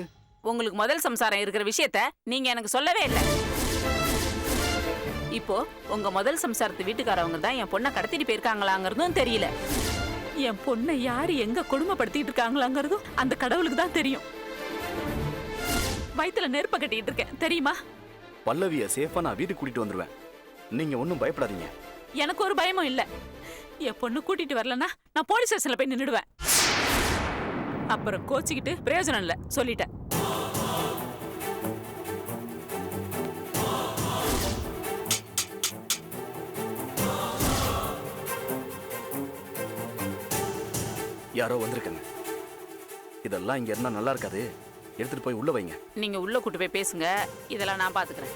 உங்களுக்கு முதல் சம்சாரம் இருக்கிற விஷயத்த நீங்க எனக்கு சொல்லவே இல்லை. இப்போ உங்க முதல் சம்சாரத்து வீட்டுக்காரவங்க தான் என் பொண்ணை கடத்திட்டு போயிருக்காங்களாங்கிறதும் தெரியல. என் பொண்ணை யாரு எங்க கொடுமைப்படுத்திட்டு இருக்காங்களாங்கிறதும் அந்த கடவுளுக்கு தான் தெரியும். வயித்துல நெருப்ப கட்டிட்டு இருக்கேன் தெரியுமா? பல்லவிய சேஃபா நான் வீட்டுக்கு கூட்டிட்டு வந்துருவேன். நீங்க ஒன்னும் பயப்படாதீங்க. எனக்கு ஒரு பயமும் இல்ல. என் பொண்ணு கூட்டிட்டு வரலன்னா நான் போலீஸ் ஸ்டேஷன்ல போய் நின்னுடுவேன். அப்புறம் கோச்சிக்கிட்டு பிரயோஜனம் இல்ல, சொல்லிட்டேன். யாரோ வந்திருக்காங்க. இதெல்லாம் இங்க இருந்தா நல்லா இருக்காது. எடுத்துட்டு போய் உள்ள வைங்க. நீங்க உள்ள கூட்டு போய் பேசுங்க, இதெல்லாம் நான் பாத்துக்கிறேன்.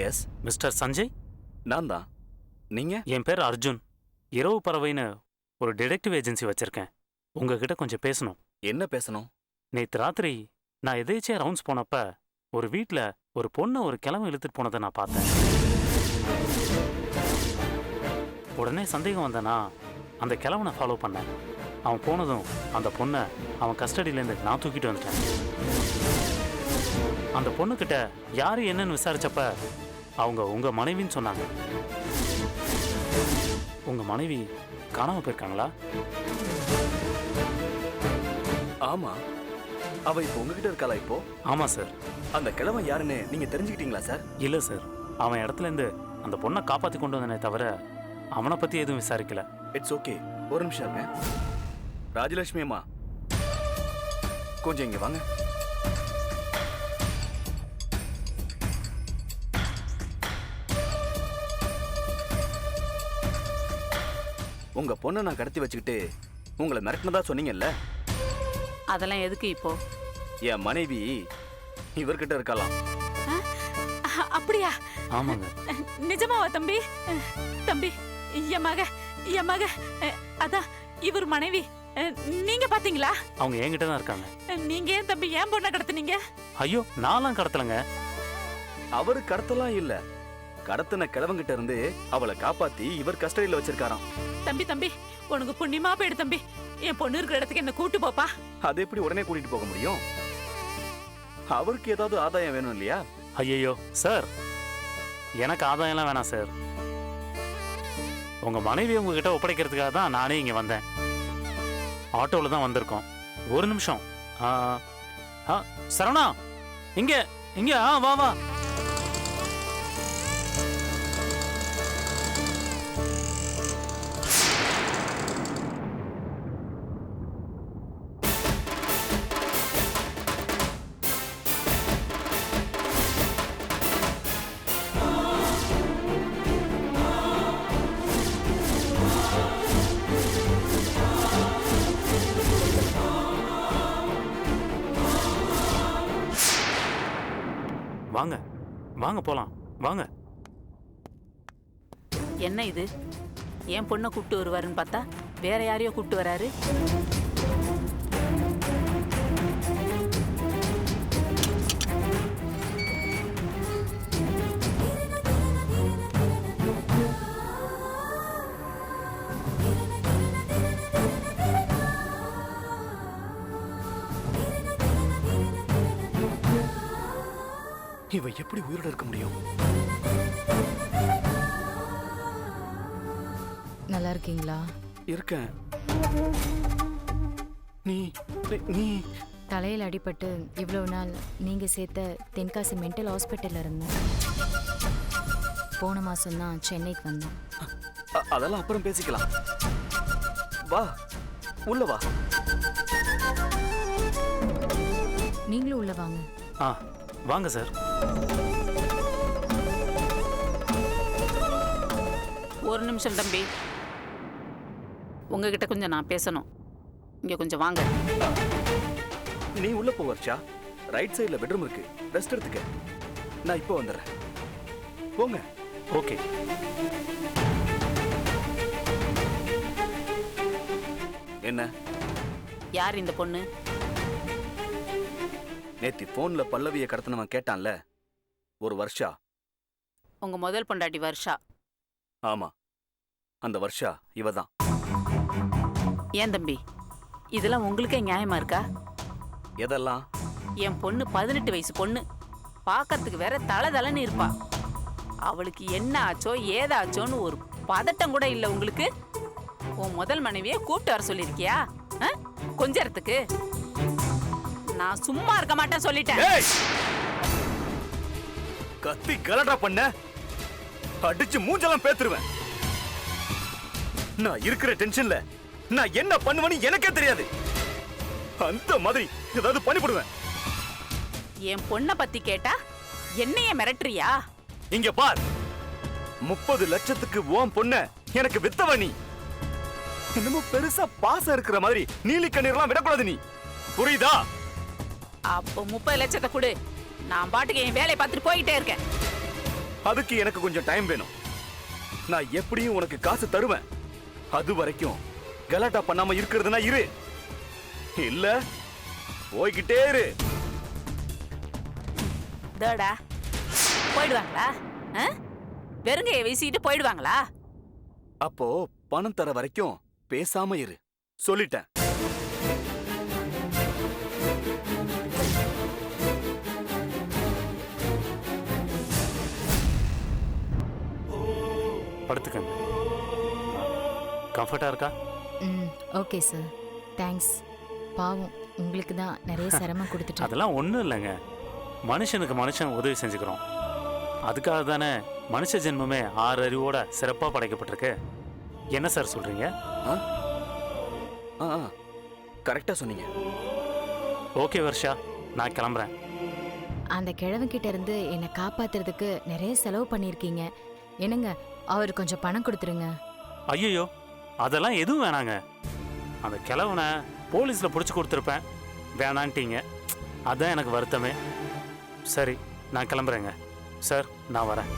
எஸ், மிஸ்டர் சஞ்சய், நான் தான். நீங்க? என் பேர் அர்ஜுன். இரவு பறவைன்னு ஒரு டிடெக்டிவ் ஏஜென்சி வச்சிருக்கேன். உங்ககிட்ட கொஞ்சம் பேசணும். என்ன பேசணும்? நேத்து ராத்திரி நான் எதேச்சியா ரவுண்ட்ஸ் போனப்ப ஒரு வீட்ல ஒரு பொண்ணை ஒரு கிழமை இழுத்துட்டு போனதை நான் பார்த்தேன். உடனே சந்தேகம் வந்தனா அந்த கிழவனை ஃபாலோ பண்ணேன். அவன் போனதும் அந்த பொண்ணை அவன் கஸ்டடியிலேருந்து நான் தூக்கிட்டு வந்துட்டேன். அந்த பொண்ணுக்கிட்ட யாரு என்னன்னு விசாரிச்சப்ப அவங்க உங்க மனைவின்னு சொன்னாங்க. உங்க மனைவி காணாம போயிருக்காங்களா? ஆமா. அவ இப்போ உங்ககிட்ட இருக்காளா இப்போ? ஆமா சார். அந்த கிழவன் யாருன்னு நீங்க தெரிஞ்சுக்கிட்டீங்களா சார்? இல்ல சார், அவன் இடத்துல இருந்து அந்த பொண்ணை காப்பாத்தி கொண்டு வந்தனே தவிர அவனை பத்தி எதுவும் விசாரிக்கல. இட்ஸ் ஓகே, ஒரு நிமிஷம் இருங்க. ராஜலட்சுமி அம்மா, கொஞ்சம் இங்க வாங்க. உங்க பொண்ணை நான் கடத்தி வச்சுக்கிட்டு உங்களை மிரட்டினதா சொன்னீங்கல்ல? அதெல்லாம் எதுக்கு இப்போ? என் மனைவி இவர்கிட்ட இருக்கலாம். அப்படியா? ஆமாங்க. நிஜமாவா தம்பி? தம்பி, என் மக அதான் இவர் மனைவி. நீங்க பாத்தீங்களா? அவங்க என்கிட்ட தான் இருக்காங்க. நீங்க ஏன் தம்பி ஏன் பொண்ணை கடத்துனீங்க? ஐயோ, நான்லாம் கடத்தலங்க. அவரு கடத்தலாம் இல்ல, கடத்தின கிழவங்கிட்ட இருந்து அவளை காப்பாத்தி இவர் கஸ்டடியில வச்சிருக்காராம். தம்பி உனக்கு புண்ணியமா போயிடு தம்பி. என் பொண்ணு இருக்கிற இடத்துக்கு என்ன கூட்டு போப்பா. அது எப்படி உடனே கூட்டிட்டு போக முடியும்? அவருக்கு ஏதாவது ஆதாயம் வேணும் இல்லையா? ஐயோ சார், எனக்கு ஆதாயம்லாம் வேணாம் சார். உங்க மனைவி உங்ககிட்ட ஒப்படைக்கிறதுக்காக தான் நானே இங்க வந்தேன். ஆட்டோவில் தான் வந்திருக்கோம். ஒரு நிமிஷம். சரவணா, இங்க இங்க வா வா. வாங்க வாங்க போலாம் வாங்க. என்ன இது? என் பொண்ணை கூப்பிட்டு வருவாருன்னு பார்த்தா வேற யாரையோ கூப்பிட்டு வராரு. இவ எப்படி உயிரோட இருக்க முடியும்? நல்லா இருக்கீங்களா? இருக்கேன். நீ நீ தலையில் அடிபட்டு இவ்வளவு நாள் நீங்க சேர்த்த தென்காசி மென்டல் ஹாஸ்பிட்டல்ல இருந்தேன். போன மாசம் தான் சென்னைக்கு வந்தேன். அதெல்லாம் அப்புறம் பேசிக்கலாம். வா, உள்ள வா. நீங்களும் உள்ள வாங்க. ஆ வாங்க சார். ஒரு நிமிஷம் தம்பி, உங்ககிட்ட கொஞ்சம் நான் பேசணும். இங்க கொஞ்சம் வாங்க. நீ உள்ள போ வர்ஷா. ரைட் சைடுல பெட்ரூம் இருக்கு, ரெஸ்ட் எடுத்துக்க. நான் இப்போ வந்துடுறேன். போங்க. ஓகே. என்ன? யார் இந்த பொண்ணு? நேத்தி போன்ல பல்லவியை கடத்தினவன் கேட்டான்ல, ஒரு வர்ஷா. உங்க முதல் பொண்டாட்டி வர்ஷா. ஆமா, அந்த வர்ஷா இவதான். ஏன் தம்பி, இதெல்லாம் உங்களுக்கே நியாயமா இருக்கா? எதெல்லாம்? என் பொண்ணு 18 வயசு பொண்ணு, பார்க்கறதுக்கு வேற தளதளன்னு இருப்பா. அவளுக்கு என்ன ஆச்சோ ஏதாச்சோன்னு ஒரு பதட்டம் கூட இல்ல உங்களுக்கு? உன் முதல் மனைவியை கூப்பிட்டு வர சொல்லிருக்கியா கொஞ்சறதுக்கு? நான் சும்மா இருக்க மாட்டேன் சொல்லிட்டேன். கத்தி கலடா பண்ண அடிச்சு மூஞ்செல்லாம் பேத்துருவேன். நான் இருக்கிற டென்ஷன்ல நான் என்ன பண்ணுவேன்னு எனக்கே தெரியாது. அந்த மாதிரி ஏதாவது பண்ணிவிடுவேன். என் பொண்ணை பத்தி கேட்டா என்னைய மிரட்டுறியா? இங்க பார், 30 லட்சத்துக்கு ஓம் பொண்ண எனக்கு வித்தவ நீ. என்னமோ பெருசா பாசம் இருக்கிற மாதிரி நீலி கண்ணீர்லாம் விடக்கூடாது நீ, புரியுதா? அப்போ 30 லட்சத்தை கொடு, நான் பாட்டுக்கு என் வேலையை பார்த்துட்டு போயிட்டே இருக்கேன். அதுக்கு எனக்கு கொஞ்சம் டைம் வேணும். நான் எப்படியும் உனக்கு காசு தருவேன். அது வரைக்கும் கலாட்டா பண்ணாம இருக்கிறதுனா இரு, இல்ல போய்கிட்டே இரு. தடா போயிடுவாங்களா? வெறுங்கைய வீசிட்டு போயிடுவாங்களா? அப்போ பணம் தர வரைக்கும் பேசாம இரு, சொல்லிட்டேன். படுத்துக்கங்க. கம்ஃபர்ட்டா இருக்கா? Okay sir, thanks. பாவம், உங்களுக்கு தான் நிறைய சிரமம் கொடுத்துட்டு. அதெல்லாம் ஒன்றும் இல்லைங்க. மனுஷனுக்கு மனுஷன் உதவி செஞ்சுக்கிறோம். அதுக்காக தானே மனுஷ ஜென்மமே 6 அறிவோட சிறப்பாக படைக்கப்பட்டிருக்கு. என்ன சார் சொல்றீங்க? கரெக்டா சொன்னீங்க. ஓகே வர்ஷா, நான் கிளம்புறேன். அந்த கிழவன்கிட்ட இருந்து என்னை காப்பாத்துறதுக்கு நிறைய செலவு பண்ணியிருக்கீங்க. என்னங்க, அவர் கொஞ்சம் பணம் கொடுத்துருங்க. ஐயோ, அதெல்லாம் எதுவும் வேணாங்க. அந்த கிழவனை போலீஸில் பிடிச்சி கொடுத்துருப்பேன், வேணான்ட்டீங்க. அதான் எனக்கு வருத்தமே. சரி, நான் கிளம்புறேங்க. சார், நான் வரேன்.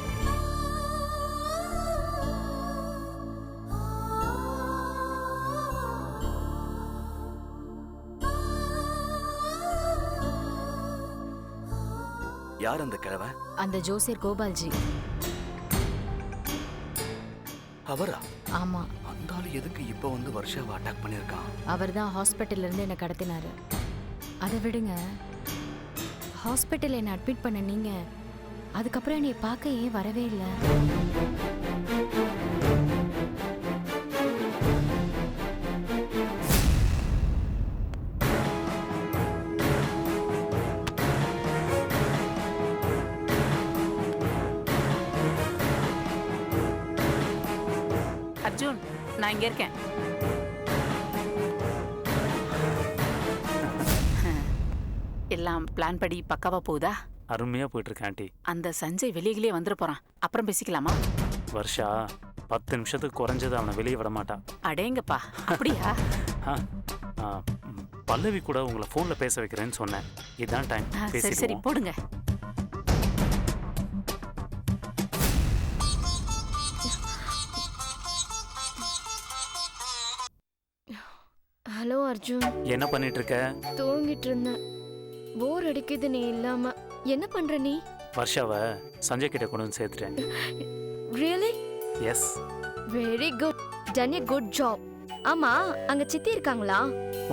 யார் அந்த கிழவன்? அந்த ஜோசியர் கோபால்ஜி. அவரா? ஆமா. அந்த ஆளு எதுக்கு இப்ப வந்து வர்ஷாவை அட்டாக் பண்ணிருக்கான்? அவர் தான் ஹாஸ்பிட்டல்ல இருந்து என்ன கடத்தினாரு. அதை விடுங்க, ஹாஸ்பிட்டல் என்ன அட்மிட் பண்ண நீங்க அதுக்கப்புறம் என்னை பார்க்க ஏன் வரவே இல்லை? அர்ஜுன், நான் இங்க இருக்கேன். எல்லாம் பிளான் படி பக்காவா போகுதா? அருமையாக போயிட்டுருக்கேன் ஆண்டி. அந்த சஞ்சய் வெளியிலே வந்துட போறான், அப்புறம் பேசிக்கலாமா? வர்ஷா 10 நிமிஷத்துக்கு குறைஞ்சது அவனை வெளியே விட மாட்டான். அடேங்கப்பா, அப்படியா? பல்லவி கூட உங்களை ஃபோனில் பேச வைக்கிறேன்னு சொன்னேன். இதுதான் டைம். சரி சரி, போடுங்க. ஹலோ அர்ஜுன். என்ன பண்ணிட்டு இருக்க? தூங்கிட்டு இருந்தேன். போர் அடிக்குது நீ இல்லாம. என்ன பண்ற நீ? வர்ஷாவை சஞ்சய் கிட்ட கொண்டு வந்து சேர்த்துட்டேன். Really? Yes. Very good. Done a good job. ஆமா, அங்க சித்தி இருக்காங்களா?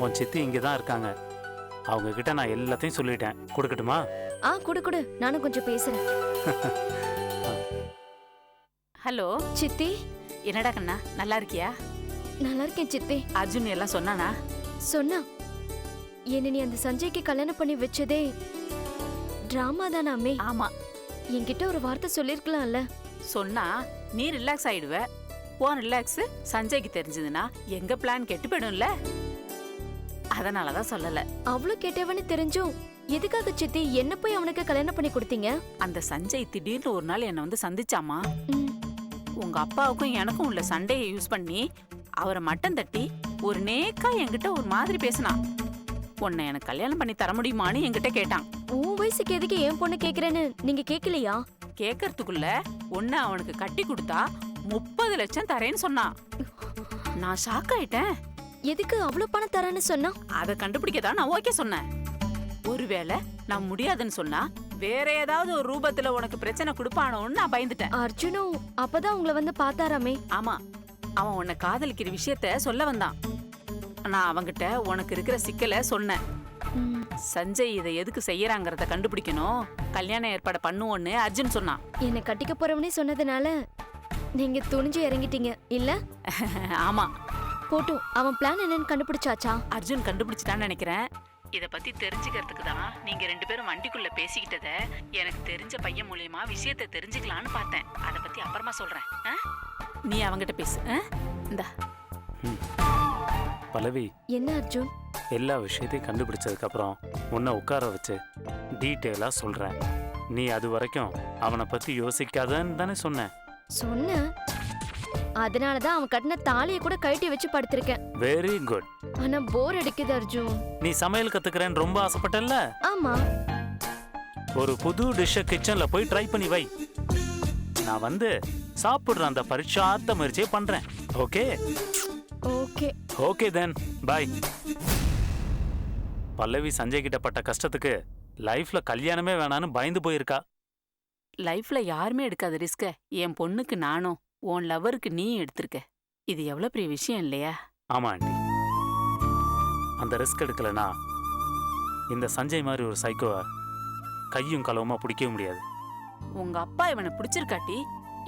உன் சித்தி இங்கே தான் இருக்காங்க. அவங்க கிட்ட நான் எல்லாத்தையும் சொல்லிட்டேன். கொடுக்கட்டுமா? குடு. நானும் கொஞ்சம் பேசுறேன். ஹலோ சித்தி, என்னடா கண்ணா நல்லா இருக்கியா? நல்லா இருக்கேன் சித்தி. அர்ஜுன் எல்லாம் சொன்னானா? சொன்னா என்ன நீ அந்த சஞ்சய்க்கு கல்யாணம் பண்ணி வச்சதே டிராமா தானாமே. ஆமா, என்கிட்ட ஒரு வார்த்தை சொல்லிருக்கலாம்ல. சொன்னா நீ ரிலாக்ஸ் ஆயிடுவ. உன் ரிலாக்ஸ் சஞ்சய்க்கு தெரிஞ்சதுன்னா எங்க பிளான் கெட்டு போயிடும்ல. அதனாலதான் சொல்லல. அவ்வளவு கேட்டவனு தெரிஞ்சும் எதுக்காக சித்தி என்ன போய் அவனுக்கு கல்யாணம் பண்ணி கொடுத்தீங்க? அந்த சஞ்சய் திடீர்னு ஒரு நாள் என்ன வந்து சந்திச்சாமா. ம், உங்க அப்பாவுக்கும் எனக்கும் உள்ள சண்டையை யூஸ் பண்ணி அவரை மட்டம் தட்டி ஒரு நேக்கா என்கிட்ட ஒரு மாதிரி பேசினான். உன்னை எனக்கு கல்யாணம் பண்ணி தர முடியுமான்னு என்கிட்ட கேட்டான். உன் வயசுக்கு எதுக்கு என் பொண்ணு கேக்குறேன்னு நீங்க கேக்கலையா? கேக்கறதுக்குள்ள உன்னை அவனுக்கு கட்டி கொடுத்தா 30 லட்சம் தரேன்னு சொன்னான். நான் ஷாக் ஆயிட்டேன். எதுக்கு அவ்வளவு பணம் தரேன்னு சொன்னா? அதை கண்டுபிடிக்கதான் நான் ஓகே சொன்னேன். ஒருவேளை நான் முடியாதுன்னு சொன்னா வேற ஏதாவது ஒரு ரூபத்துல உனக்கு பிரச்சனை கொடுப்பானோன்னு நான் பயந்துட்டேன். அர்ஜுனும் அப்பதான் உங்களை வந்து பார்த்தாராமே. ஆமா, அவன் உன்னை காதலிக்கிற விஷயத்த சொல்ல வந்தான். நான் அவங்கிட்ட உனக்கு இருக்கிற சிக்கலை சொன்னேன். ம், சஞ்சய் இதை எதுக்கு செய்யறாங்கறத கண்டுபிடிக்கணும், கல்யாண ஏற்பாடு பண்ணுவோன்னு அர்ஜுன் சொன்னான். என்னை கட்டிக்க போறவனே சொன்னதுனால நீங்க துணிஞ்சு இறங்கிட்டீங்க இல்ல? ஆமா, போட்டும் அவன் பிளான் என்னன்னு கண்டுபிடிச்சாச்சா? அர்ஜுன் கண்டுபிடிச்சிட்டான்னு நினைக்கிறேன். இத பத்தி தெரிஞ்சுக்கிறதுக்கு தான் நீங்க 2 பேரும் வண்டிக்குள்ள பேசிக்கிட்டத எனக்கு தெரிஞ்ச பையன் மூலியமா விஷயத்தை தெரிஞ்சுக்கலான்னு பார்த்தேன். அத பத்தி அப்புறமா சொல்றேன். நீ அவங்கிட்ட பேசு. இந்தா. பல்லவி, என்ன அர்ஜுன்? எல்லா விஷயத்தையும் கண்டுபிடிச்சதுக்கு அப்புறம் உன்னை உட்கார வச்சு டீட்டெயிலா சொல்றேன். நீ அது வரைக்கும் அவனை பத்தி யோசிக்காதன்னு தானே சொன்னேன். சொன்ன அதனாலதான் அவன் கட்டின தாலியை கூட கழட்டி வச்சு படுத்திருக்கேன். Very good. ஆனா போர் அடிக்குது அர்ஜுன். நீ சமையல் கத்துக்கிறேன்னு ரொம்ப ஆசைப்பட்டல்ல, ஆமா, ஒரு புது டிஷ்ஷை கிச்சன்ல போய் ட்ரை பண்ணி வை. நான் வந்து சாப்பிடுற அந்த பரீட்சார்த்த முயற்சியை பண்றேன். ஓகே? ஓகே. ஓகே தென் பாய். பல்லவி சஞ்சய் கிட்ட பட்ட கஷ்டத்துக்கு லைஃப்ல கல்யாணமே வேணான்னு பயந்து போயிருக்கா. லைஃப்ல யாருமே எடுக்காத ரிஸ்க என் பொண்ணுக்கு நானும் உன் லவருக்கு நீ எடுத்திருக்க. இது எவ்வளவு பெரிய விஷயம் இல்லையா? ஆமா ஆண்டி, அந்த ரிஸ்க் எடுக்கலனா இந்த சஞ்சய் மாதிரி ஒரு சைக்கோவை கையும் களவுமா பிடிக்கவே முடியாது. உங்க அப்பா இவனை பிடிச்சிருக்காட்டி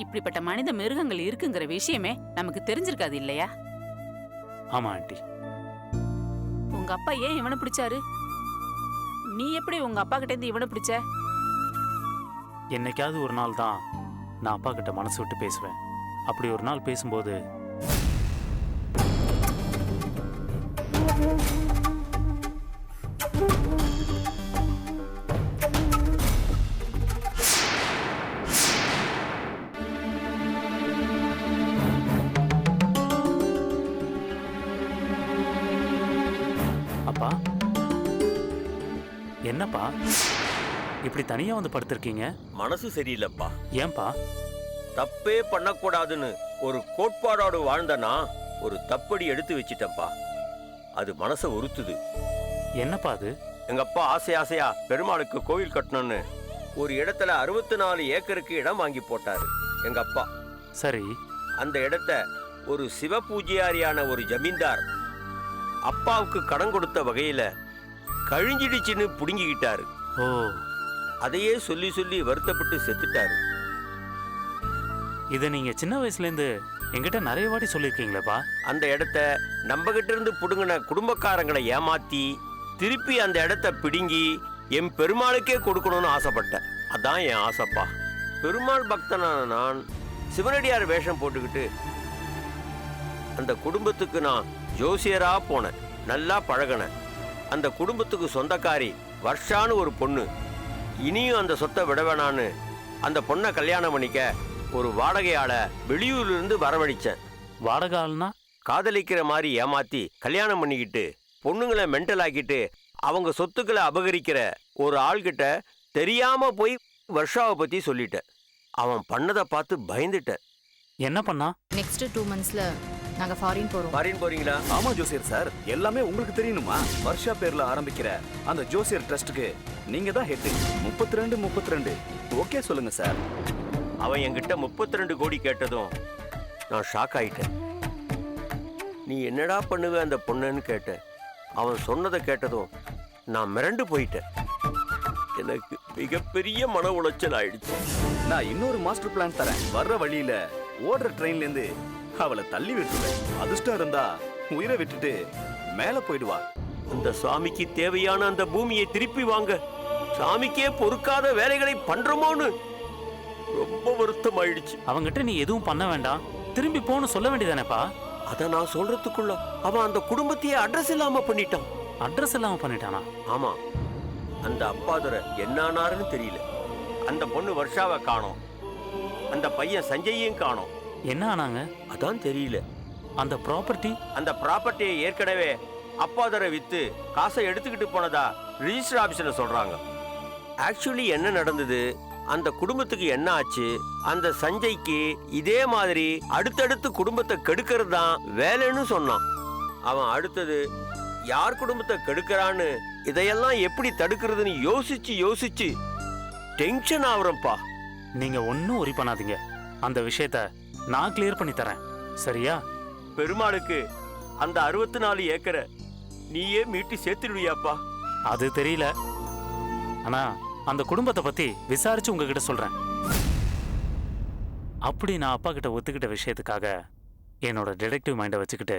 இப்படிப்பட்ட மனித மிருகங்கள் இருக்குங்கிற விஷயமே நமக்கு தெரிஞ்சிருக்காது இல்லையா? ஆமா ஆண்டி. உங்க அப்பா ஏன் இவனை பிடிச்சாரு? நீ எப்படி உங்க அப்பா கிட்ட இருந்து இவனை பிடிச்ச? என்னைக்காவது ஒரு நாள் தான் நான் அப்பா கிட்ட மனசு விட்டு பேசுவேன். அப்படி ஒரு நாள் பேசும்போது அப்பா, என்னப்பா இப்படி தனியா வந்து படுத்திருக்கீங்க? மனசு சரியில்லைப்பா. ஏன்பா? தப்பே பண்ணக்கூடாதுன்னு ஒரு கோட்பாடோடு வாழ்ந்தனா ஒரு தப்படி எடுத்து வச்சிட்டப்பா. அது மனசை உறுத்துது. என்னப்பா அது? எங்க அப்பா ஆசை ஆசையா பெருமாளுக்கு கோவில் கட்டணும்னு ஒரு இடத்துல 64 ஏக்கருக்கு இடம் வாங்கி போட்டாரு எங்க அப்பா. சரி. அந்த இடத்த ஒரு சிவ பூஜையாரியான ஒரு ஜமீன்தார் அப்பாவுக்கு கடன் கொடுத்த வகையில கழிஞ்சிடுச்சுன்னு புடுங்கிக்கிட்டாரு. ஓ, அதையே சொல்லி சொல்லி வருத்தப்பட்டு செத்துட்டாரு. இதை நீங்க சின்ன வயசுல இருந்து என்கிட்ட நிறைய வாட்டி சொல்லியிருக்கீங்களேப்பா. அந்த இடத்த நம்ம கிட்ட இருந்து புடுங்கின குடும்பக்காரங்களை ஏமாத்தி திருப்பி அந்த இடத்த பிடுங்கி என் பெருமாளுக்கே கொடுக்கணும்னு ஆசைப்பட்டேன். அதான் என் ஆசைப்பா. பெருமாள் பக்தனான நான் சிவனடியார் வேஷம் போட்டுக்கிட்டு அந்த குடும்பத்துக்கு நான் ஜோசியரா போனேன். நல்லா பழகினேன். அந்த குடும்பத்துக்கு சொந்தக்காரி வர்ஷான்னு ஒரு பொண்ணு. இனியும் அந்த சொத்தை விட வேணான்னு அந்த பொண்ணை கல்யாணம் பண்ணிக்க ஒரு வாடகையாள வெளியூர்ல இருந்து வரவழைச்சேன். வாடகை ஆள்னா? காதலிக்கிற மாதிரி ஏமாத்தி கல்யாணம் பண்ணிக்கிட்டு பொண்ணுங்களை மென்டல் ஆக்கிட்டு அவங்க சொத்துக்களை அபகரிக்கிற ஒரு ஆள்கிட்ட தெரியாம போய் வர்ஷாவை பத்தி சொல்லிட்டேன். அவன் பண்ணதை பார்த்து பயந்துட்டேன். என்ன பண்ணா? நெக்ஸ்ட் 2 monthsல நாங்க ஃபாரின் போறோம். ஃபாரின் போறீங்களா? ஆமா ஜோசியர் சார், எல்லாமே உங்களுக்கு தெரியணுமா? வர்ஷா பேர்ல ஆரம்பிக்கிற அந்த ஜோசியர் ட்ரஸ்ட்டுக்கு நீங்க தான் ஹெட். 32 ஓகே சொல்லுங்க சார். அவன் என்கிட்ட 32 கோடி கேட்டதும் நான் ஷாக் ஆயிட்டேன். நீ என்னடா பண்ணுவ அந்த பொண்ணுன்னு கேட்டேன். அவன் சொன்னதை கேட்டதும் நான் மிரண்டு போயிட்டேன். எனக்கு மிகப்பெரிய மன உளைச்சல் ஆயிடுச்சு. நான் இன்னொரு மாஸ்டர் பிளான் தரேன். வர்ற வழியில ஓடுற ட்ரெயின்ல இருந்து அவளை தள்ளி விட்டுருவேன். அதிர்ஷ்டம் இருந்தா உயிரை விட்டுட்டு மேல போயிடுவா. அந்த சுவாமிக்கு தேவையான அந்த பூமியை திருப்பி வாங்க சாமிக்கே பொறுக்காத வேலைகளை பண்றோமோன்னு ரொம்ப வருத்தம் ஆயிடுச்சு. அவங்கிட்ட நீ எதுவும் பண்ண வேண்டாம், திரும்பி போன்னு சொல்ல வேண்டியதானேப்பா. அத நான் சொல்றதுக்குள்ள அவன் அந்த குடும்பத்தையே அட்ரஸ் இல்லாம பண்ணிட்டான். அட்ரஸ் இல்லாம பண்ணிட்டானா? ஆமா, அந்த அப்பாதுரை என்ன ஆனாருன்னு தெரியல. அந்த பொண்ணு வர்ஷாவை காணோம், அந்த பையன் சஞ்சயையும் காணோம். என்ன ஆனாங்க? அதான் தெரியல. அந்த ப்ராப்பர்ட்டியை ஏற்கனவே அப்பாதுரை வித்து காசை எடுத்துக்கிட்டு போனதா ரிஜிஸ்டர் ஆபீஸ்ல சொல்றாங்க. ஆக்சுவலி என்ன நடந்தது, அந்த குடும்பத்துக்கு என்ன ஆச்சு, அந்த சஞ்சய்க்கு இதே மாதிரி அடுத்தடுத்து குடும்பத்தை கெடுக்கிறது தான் வேலைன்னு சொன்னான். அவன் அடுத்தது யார் குடும்பத்தை கெடுக்கிறான்னு இதையெல்லாம் எப்படி தடுக்கிறதுன்னு யோசிச்சு டென்ஷன் ஆகுறப்பா. நீங்க ஒன்னும் ஒரி பண்ணாதீங்க, அந்த விஷயத்த நான் கிளியர் பண்ணி தரேன், சரியா? பெருமாளுக்கு அந்த 64 ஏக்கரை நீயே மீட்டு சேர்த்துடுவியாப்பா? அது தெரியல, ஆனா அந்த குடும்பத்தை பத்தி விசாரிச்சு உங்ககிட்ட சொல்றேன். அப்படி நான் அப்பா கிட்ட ஒத்துக்கிட்ட விஷயத்துக்காக என்னோட டிடெக்டிவ் மைண்டை வச்சுக்கிட்டு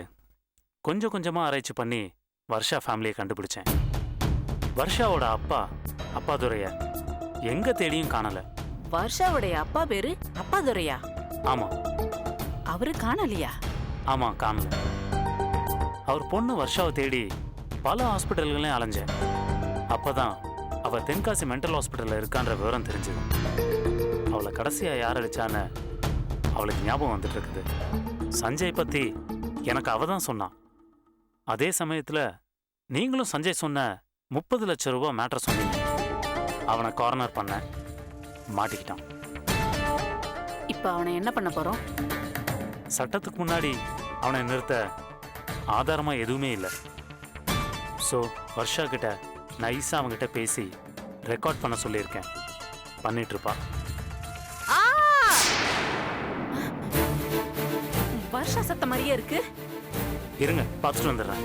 கொஞ்சம் கொஞ்சமா ஆராய்ச்சி பண்ணி வர்ஷா ஃபேமிலியை கண்டுபிடிச்சேன். வர்ஷாவோட அப்பாதுரைய எங்க தேடியும் காணல. வர்ஷாவுடைய அப்பா பேரு அப்பாதுரையா? ஆமா. அவரு காணலையா? ஆமா, காணல. அவர் பொண்ணு வர்ஷாவை தேடி பல ஹாஸ்பிட்டல்களையும் அலைஞ்சேன். அப்பதான் அவ தென்காசி மென்டல் ஹாஸ்பிட்டல்ல இருக்கான்ற விவரம் தெரிஞ்சது. அவளை கடைசியா யார் அடிச்சான்னு அவளுக்கு ஞாபகம் வந்துட்டு இருக்குது. சஞ்சய் பத்தி எனக்கு அவ தான் சொன்னான். அதே சமயத்துல நீங்களும் சஞ்சய் சொன்ன 30 லட்சம் ரூபாய் மேட்டர் சொன்னீங்க. அவனை கார்னர் பண்ண மாட்டிக்கிட்டான். இப்ப அவனை என்ன பண்ண போறோம்? சட்டத்துக்கு முன்னாடி அவனை நிறுத்த ஆதாரமா எதுவுமே இல்லை. ஸோ வர்ஷா கிட்ட நைஸா அவங்கிட்ட பேசி ரெக்கார்ட் பண்ண சொல்லியிருக்கேன். பண்ணிட்டு இருப்பா. வர்ஷா சத்த மாதிரியே இருக்கு. இருங்க, பார்த்துட்டு வந்துடுறேன்.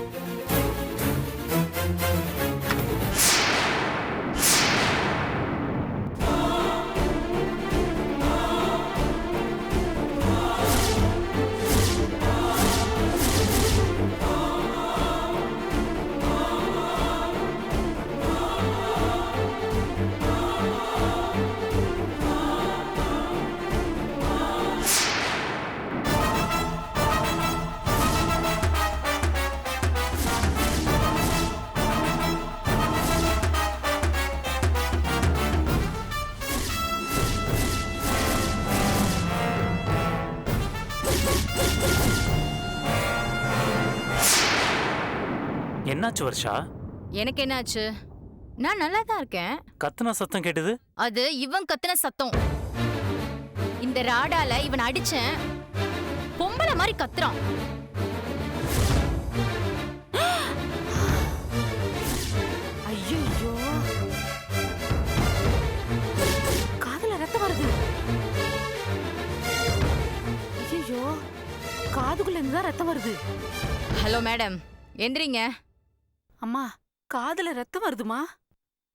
என்னாச்சு வர்ஷா? எனக்கு என்னாச்சு? நான் நல்லா தான் இருக்கேன். கத்துன சத்தம் கேட்டது? அது இவன் கத்துன சத்தம். இந்த ராடால இவன் அடிச்சேன், பொம்பளை மாதிரி கத்துறான். ஐயோ, காதுல ரத்தம் வருது. ஐயோ, காதுக்குள்ள இருந்து தான் ரத்தம் வருது. ஹலோ மேடம், எந்திரிங்க. அம்மா, காதுல ரத்தம் வருதுமா.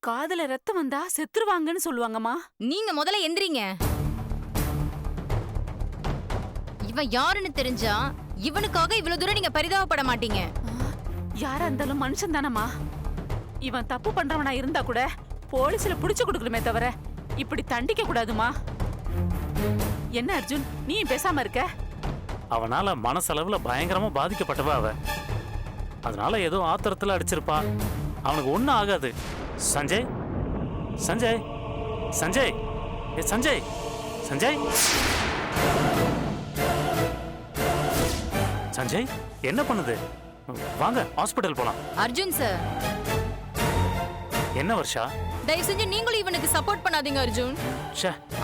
காதுல ரத்தம் வந்தா செத்துருவாங்கன்னு சொல்லுவாங்கம்மா. நீங்க முதல்ல எந்திரிங்க. இவன் யாருன்னு தெரிஞ்சா இவனுக்காக இவ்வளவு தூரம் நீங்க பரிதாபப்பட மாட்டீங்க. யாரா இருந்தாலும் மனுஷன் தானம்மா. இவன் தப்பு பண்றவனா இருந்தா கூட போலீஸ்ல புடிச்சு கொடுக்கணுமே தவிர இப்படி தண்டிக்க கூடாதுமா. என்ன அர்ஜுன், நீ பேசாம இருக்க? அவனால மனசளவுல பயங்கரமா பாதிக்கப்பட்டவ அவ. அதனால ஏதோ ஆத்திரத்துல அடிச்சிருப்பா. அவனுக்கு ஒன்னும் ஆகாது. சஞ்சய், சஞ்சய், சஞ்சய், சஞ்சய், சஞ்சய், சஞ்சய், என்ன பண்ணுது? வாங்க ஹாஸ்பிடல் போலாம். அர்ஜுன் சார், என்ன வர்ஷா? தயவு செஞ்சு நீங்களும் இவனுக்கு சப்போர்ட் பண்ணாதீங்க அர்ஜுன்.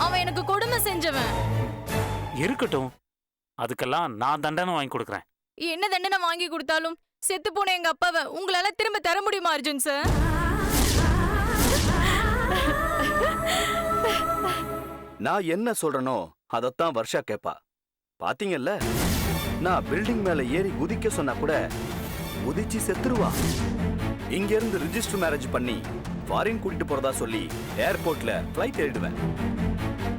அவன் எனக்கு கொடுமை செஞ்சவன். இருக்கட்டும், அதுக்கெல்லாம் நான் தண்டனை வாங்கி கொடுக்கறேன். என்ன தண்டனை வாங்கி கொடுத்தாலும் செத்து போன எங்க அப்பாவை உங்களால திரும்ப தர முடியுமா அர்ஜுன் சார்? நான் என்ன சொல்றனோ அதத்தான் வர்ஷா கேப்பா. பாத்தீங்கல்ல, நான் பில்டிங் மேல ஏறி குதிக்க சொன்னா கூட குதிச்சு செத்துருவா. இங்க இருந்து ரிஜிஸ்டர் மேரேஜ் பண்ணி ஃபாரின் கூட்டிட்டு போறதா சொல்லி ஏர்போர்ட்ல ஃபிளைட் ஏறிடுவேன்.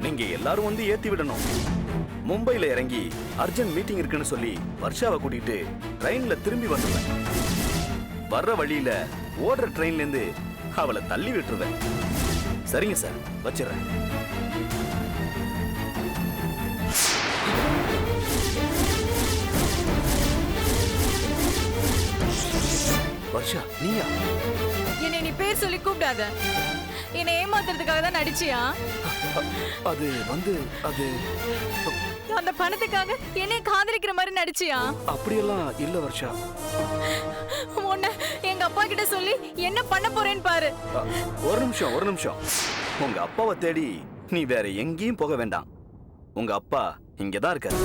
நீங்க எல்லாரும் வந்து ஏத்தி விடணும். மும்பைல இறங்கி அர்ஜென்ட் மீட்டிங் இருக்குன்னு சொல்லி வர்ஷாவை கூட்டிட்டு ட்ரெயின்ல திரும்பி வந்துருவேன். வர்ற வழியில ஓடுற ட்ரெயின்ல இருந்து அவளை தள்ளி விட்டுருவேன். சரிங்க சார், வச்சிடறேன். வர்ஷா, நீயா? என்னை நீ பேர் சொல்லி கூப்பிடாத. என்னை ஏமாத்துறதுக்காக தான் நடிச்சியா? அது அது அந்த பணத்துக்காக என்னை காதலிக்கிற மாதிரி நடிச்சியா? அப்படியெல்லாம் இல்ல வர்ஷா. உன்னை எங்க அப்பா கிட்ட சொல்லி என்ன பண்ண போறேன்னு பாரு. ஒரு நிமிஷம். உங்க அப்பாவை தேடி நீ வேற எங்கேயும் போக வேண்டாம். உங்க அப்பா இங்கதான் இருக்காரு.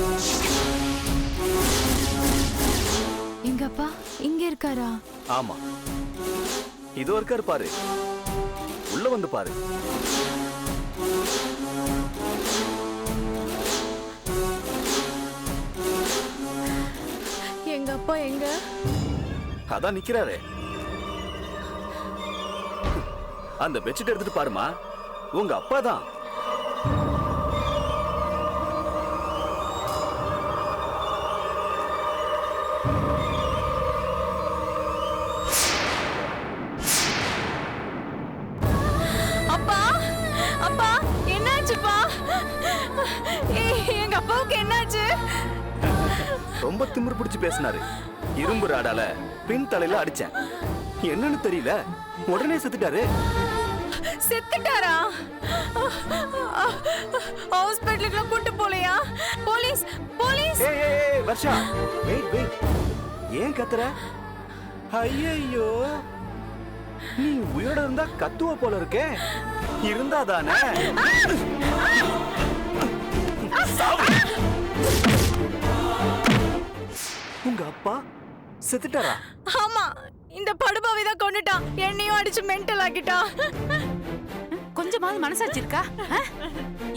எங்க அப்பா இங்க இருக்காரா? ஆமா, இதோ இருக்காரு பாரு. உள்ள வந்து பாரு. எங்க அப்பா எங்க? அதான் நிக்கிறாரு. அந்த பெட்ஷீட் எடுத்துட்டு பாருமா, உங்க அப்பா தான். அப்பா, அப்பா என்னாச்சுப்பா? எங்க அப்பாவுக்கு என்னாச்சு? ரொம்ப திமிரு பிடிச்சு பேசினாரு. இரும்பு ராடால பின் தலையில அடிச்சேன். என்னன்னு தெரியல, உடனே செத்துட்டாரு. செத்துட்டாரா? ஹாஸ்பிடலுக்கு கூட்டு போலையா? Police police! ஏய் வர்ஷா, வெயிட். ஏன் கத்துற? ஐயோ, நீ உயிரோட இருந்தா கத்துவ போல இருக்கே. இருந்தா தானே. உங்க அப்பா செத்துட்டாரா? ஆமா, இந்த படுபாவை தான் கொன்னுட்டான். என்னையும் அடிச்சு மென்டல் ஆக்கிட்டான். கொஞ்சமாவது மனசாட்சி இருக்கா?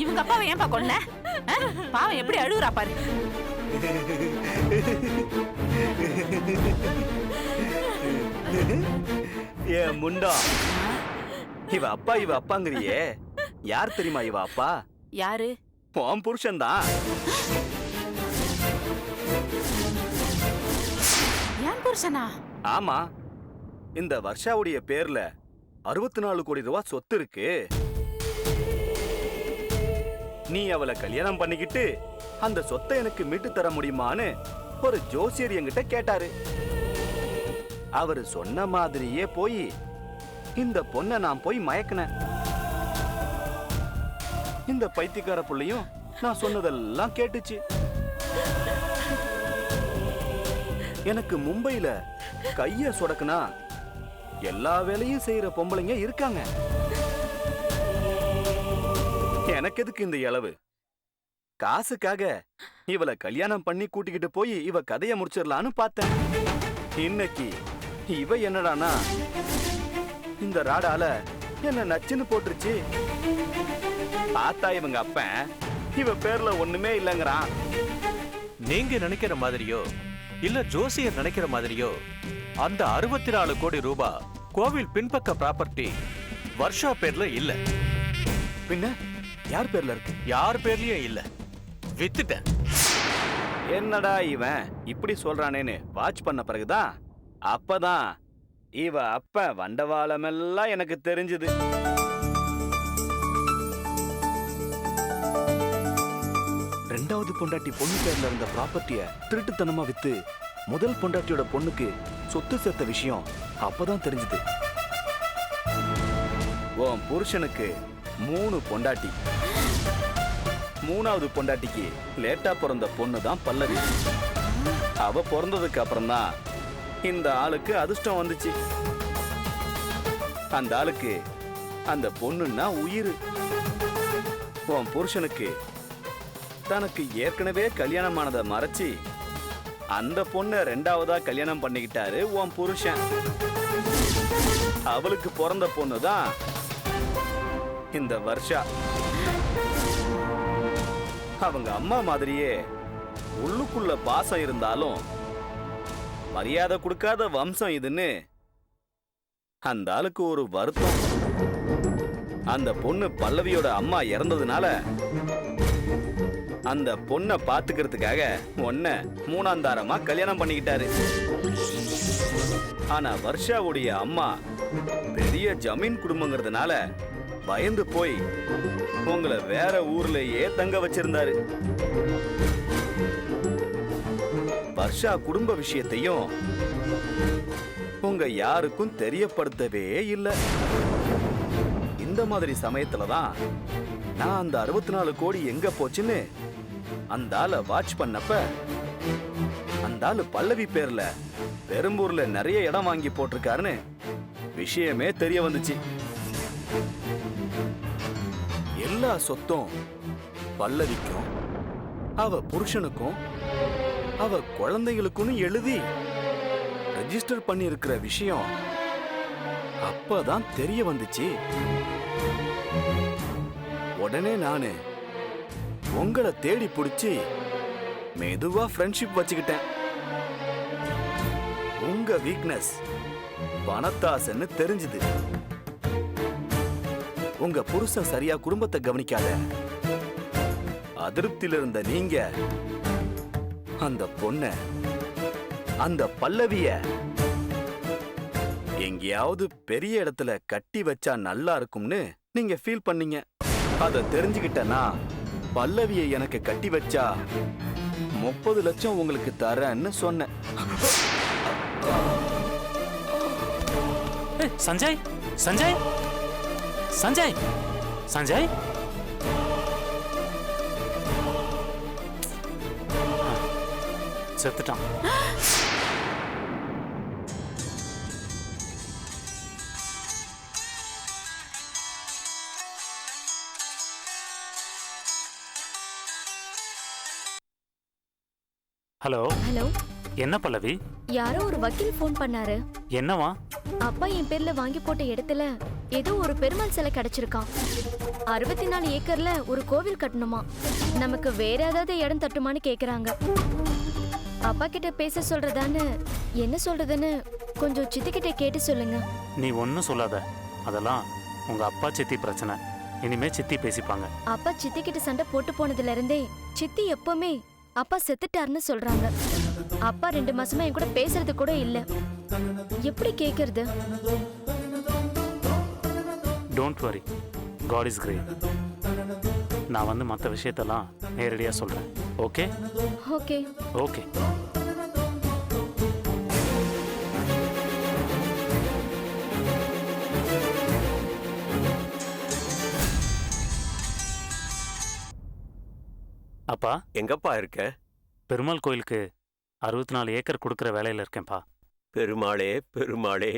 இவங்க அப்பாவை ஏன்பா கொன்ன? பாவம் எப்படி அழுகுறா பாரு. ஏ முண்டா, இவ அப்பாங்கிறியே. யார் தெரியுமா இவ அப்பா? யாரு? உன் புருஷன் தான். ஏன் புருஷனா? ஆமா, இந்த வர்ஷாவுடைய பேர்ல 64 கோடி ரூபாய் சொத்து இருக்கு. நீ அவளை கல்யாணம் பண்ணிக்கிட்டு அந்த சொத்தை எனக்கு மீட்டு தர முடியுமான்னு ஒரு ஜோசியர் என்கிட்ட கேட்டாரு. அவரு சொன்ன மாதிரியே போய் இந்த பொண்ணை நான் போய் மயக்கினேன். இந்த பைத்தியக்கார புள்ளையும் நான் சொன்னதெல்லாம் கேட்டுச்சு. எனக்கு மும்பைல கைய சொடக்குனா எல்லா வேலையும் செய்யற பொம்பளைங்க இருக்காங்க. எனக்கு எதுக்கு இந்த இளவு? காசுக்காக இவளை கல்யாணம் பண்ணி கூட்டிக்கிட்டு போய் இவ கதைய முடிச்சிடலான்னு பார்த்தேன். இன்னைக்கு இவ என்னடானா இந்த ராடால என்ன நச்சுன்னு போட்டுருச்சு. பார்த்தா இவங்க அப்பன் இவ பேர்ல ஒண்ணுமே இல்லைங்கிறான். நீங்க நினைக்கிற மாதிரியோ இல்ல ஜோசியர் நினைக்கிற மாதிரியோ அந்த 64 கோடி ரூபாய் கோவில் பின்பக்க ப்ராப்பர்ட்டி வர்ஷா பேர்ல இல்ல. பின்ன யார் பேர்ல இருக்கு? யார் பேர்லயும் இல்ல, வித்துட்டேன். என்னடா இவன் இப்படி சொல்றானேன்னு வாட்ச் பண்ண பிறகுதான் அப்பதான் இவ அப்ப வண்டவாளமெல்லாம் எனக்கு தெரிஞ்சது. ரெண்டாவது பொண்டாட்டி பொண்ணு பேர்ல இருந்த ப்ராப்பர்ட்டிய திருட்டுத்தனமா வித்து முதல் பொண்டாட்டியோட பொண்ணுக்கு சொத்து சேர்த்த விஷயம் அப்பதான் தெரிஞ்சது. உன் புருஷனுக்கு 3 பொண்டாட்டி. 3வது பொண்டாட்டிக்கு லேட்டா பிறந்த பொண்ணு தான் பல்லவி. அவ பிறந்ததுக்கு அப்புறம் தான் இந்த ஆளுக்கு அதிர்ஷ்டம் வந்துச்சு. அந்த ஆளுக்கு அந்த பொண்ணுன்னா உயிர். உன் புருஷனுக்கு தனக்கு ஏற்கனவே கல்யாணமானதை மறைச்சி அந்த பொண்ணை 2வதா கல்யாணம் பண்ணிக்கிட்டாரு உன் புருஷன். அவளுக்கு பிறந்த பொண்ணு தான் இந்த வர்ஷா. அவங்க அம்மா மாதிரியே உள்ளுக்குள்ள பாசம் இருந்தாலும் மரியாதை கொடுக்காத வம்சம் இதுன்னு அந்த ஆளுக்கு ஒரு வருத்தம். அந்த பொண்ணு பல்லவியோட அம்மா இறந்ததுனால அந்த பொண்ணை பாத்துக்கிறதுக்காக உன்ன மூணாந்தாரமா கல்யாணம் பண்ணிக்கிட்டாரு. ஆனா வர்ஷாவுடைய அம்மா பெரிய ஜமீன் குடும்பங்கிறதுனால பயந்து போய் உங்களை வேற ஊர்லயே தங்க வச்சிருந்தாரு. வர்ஷா குடும்ப விஷயத்தையும் உங்க யாருக்கும் தெரியப்படுத்தவே இல்லை. இந்த மாதிரி சமயத்துல தான் நான் அந்த 64 கோடி எங்க போச்சுன்னு அந்த ஆளை வாட்ச் பண்ணப்ப அந்த ஆளு பல்லவி பேர்ல பெரும்பூர்ல நிறைய இடம் வாங்கி போட்டிருக்காருன்னு விஷயமே தெரிய வந்துச்சு. எல்லா சொத்தும் பல்லவிக்கும் அவ புருஷனுக்கும் அவ குழந்தைகளுக்கும் எழுதி ரெஜிஸ்டர் பண்ணி இருக்கிற விஷயம் அப்பதான் தெரிய வந்துச்சு. உடனே நானு உங்களை தேடி பிடிச்சி மெதுவா ஃப்ரெண்ட்ஷிப் வச்சுக்கிட்டேன். உங்க வீக்னஸ் பணத்தாசன்னு தெரிஞ்சுது. உங்க புருஷன் சரியா குடும்பத்தை கவனிக்காத அதிருப்தியில இருந்த நீங்க அந்த பொண்ண அந்த பல்லவிய எங்கேயாவது பெரிய இடத்துல கட்டி வச்சா நல்லா இருக்கும்னு நீங்க ஃபீல் பண்ணீங்க. அதை தெரிஞ்சுக்கிட்டனா பல்லவியை எனக்கு கட்டி வச்சா 30 லட்சம் உங்களுக்கு தரேன்னு சொன்னேன். சஞ்சய் சஞ்சய் சஞ்சய் சஞ்சய் செத்துட்டான். ஹலோ ஹலோ, என்ன பல்லவி? யாரோ ஒரு வக்கீல் ஃபோன் பண்ணாரு. என்னவா? அப்பா என் பேர்ல வாங்கி போட்ட இடத்துல ஏதோ ஒரு பெருமாள் சிலை கிடைச்சிருக்கான். 64 ஏக்கர்ல ஒரு கோவில் கட்டணுமா. நமக்கு வேற ஏதாவது இடம் தட்டுமான்னு கேக்குறாங்க. அப்பா கிட்ட பேச சொல்றதான்னு என்ன சொல்றதுன்னு கொஞ்சம் சித்திக்கிட்ட கேட்டு சொல்லுங்க. நீ ஒன்றும் சொல்லாத, அதெல்லாம் உங்க அப்பா சித்தி பிரச்சனை. இனிமே சித்தி பேசிப்பாங்க. அப்பா சித்திக்கிட்ட சண்டை போட்டு போனதுல இருந்தே சித்தி எப்பவுமே அப்பா செத்துட்டாருன்னு சொல்றாங்க. அப்பா 2 மாசமா என் கூட பேசுறது கூட இல்ல. எப்படி கேக்குறது? Don't worry, God is great. நான் வந்து மற்ற விஷயத்தெல்லாம் நேரடியாக சொல்கிறேன். Okay okay okay. அப்பா, எங்கப்பா இருக்க? பெருமாள் கோயிலுக்கு 64 ஏக்கர் கொடுக்குற வேலையில் இருக்கேன்ப்பா. பெருமாளே பெருமாளே.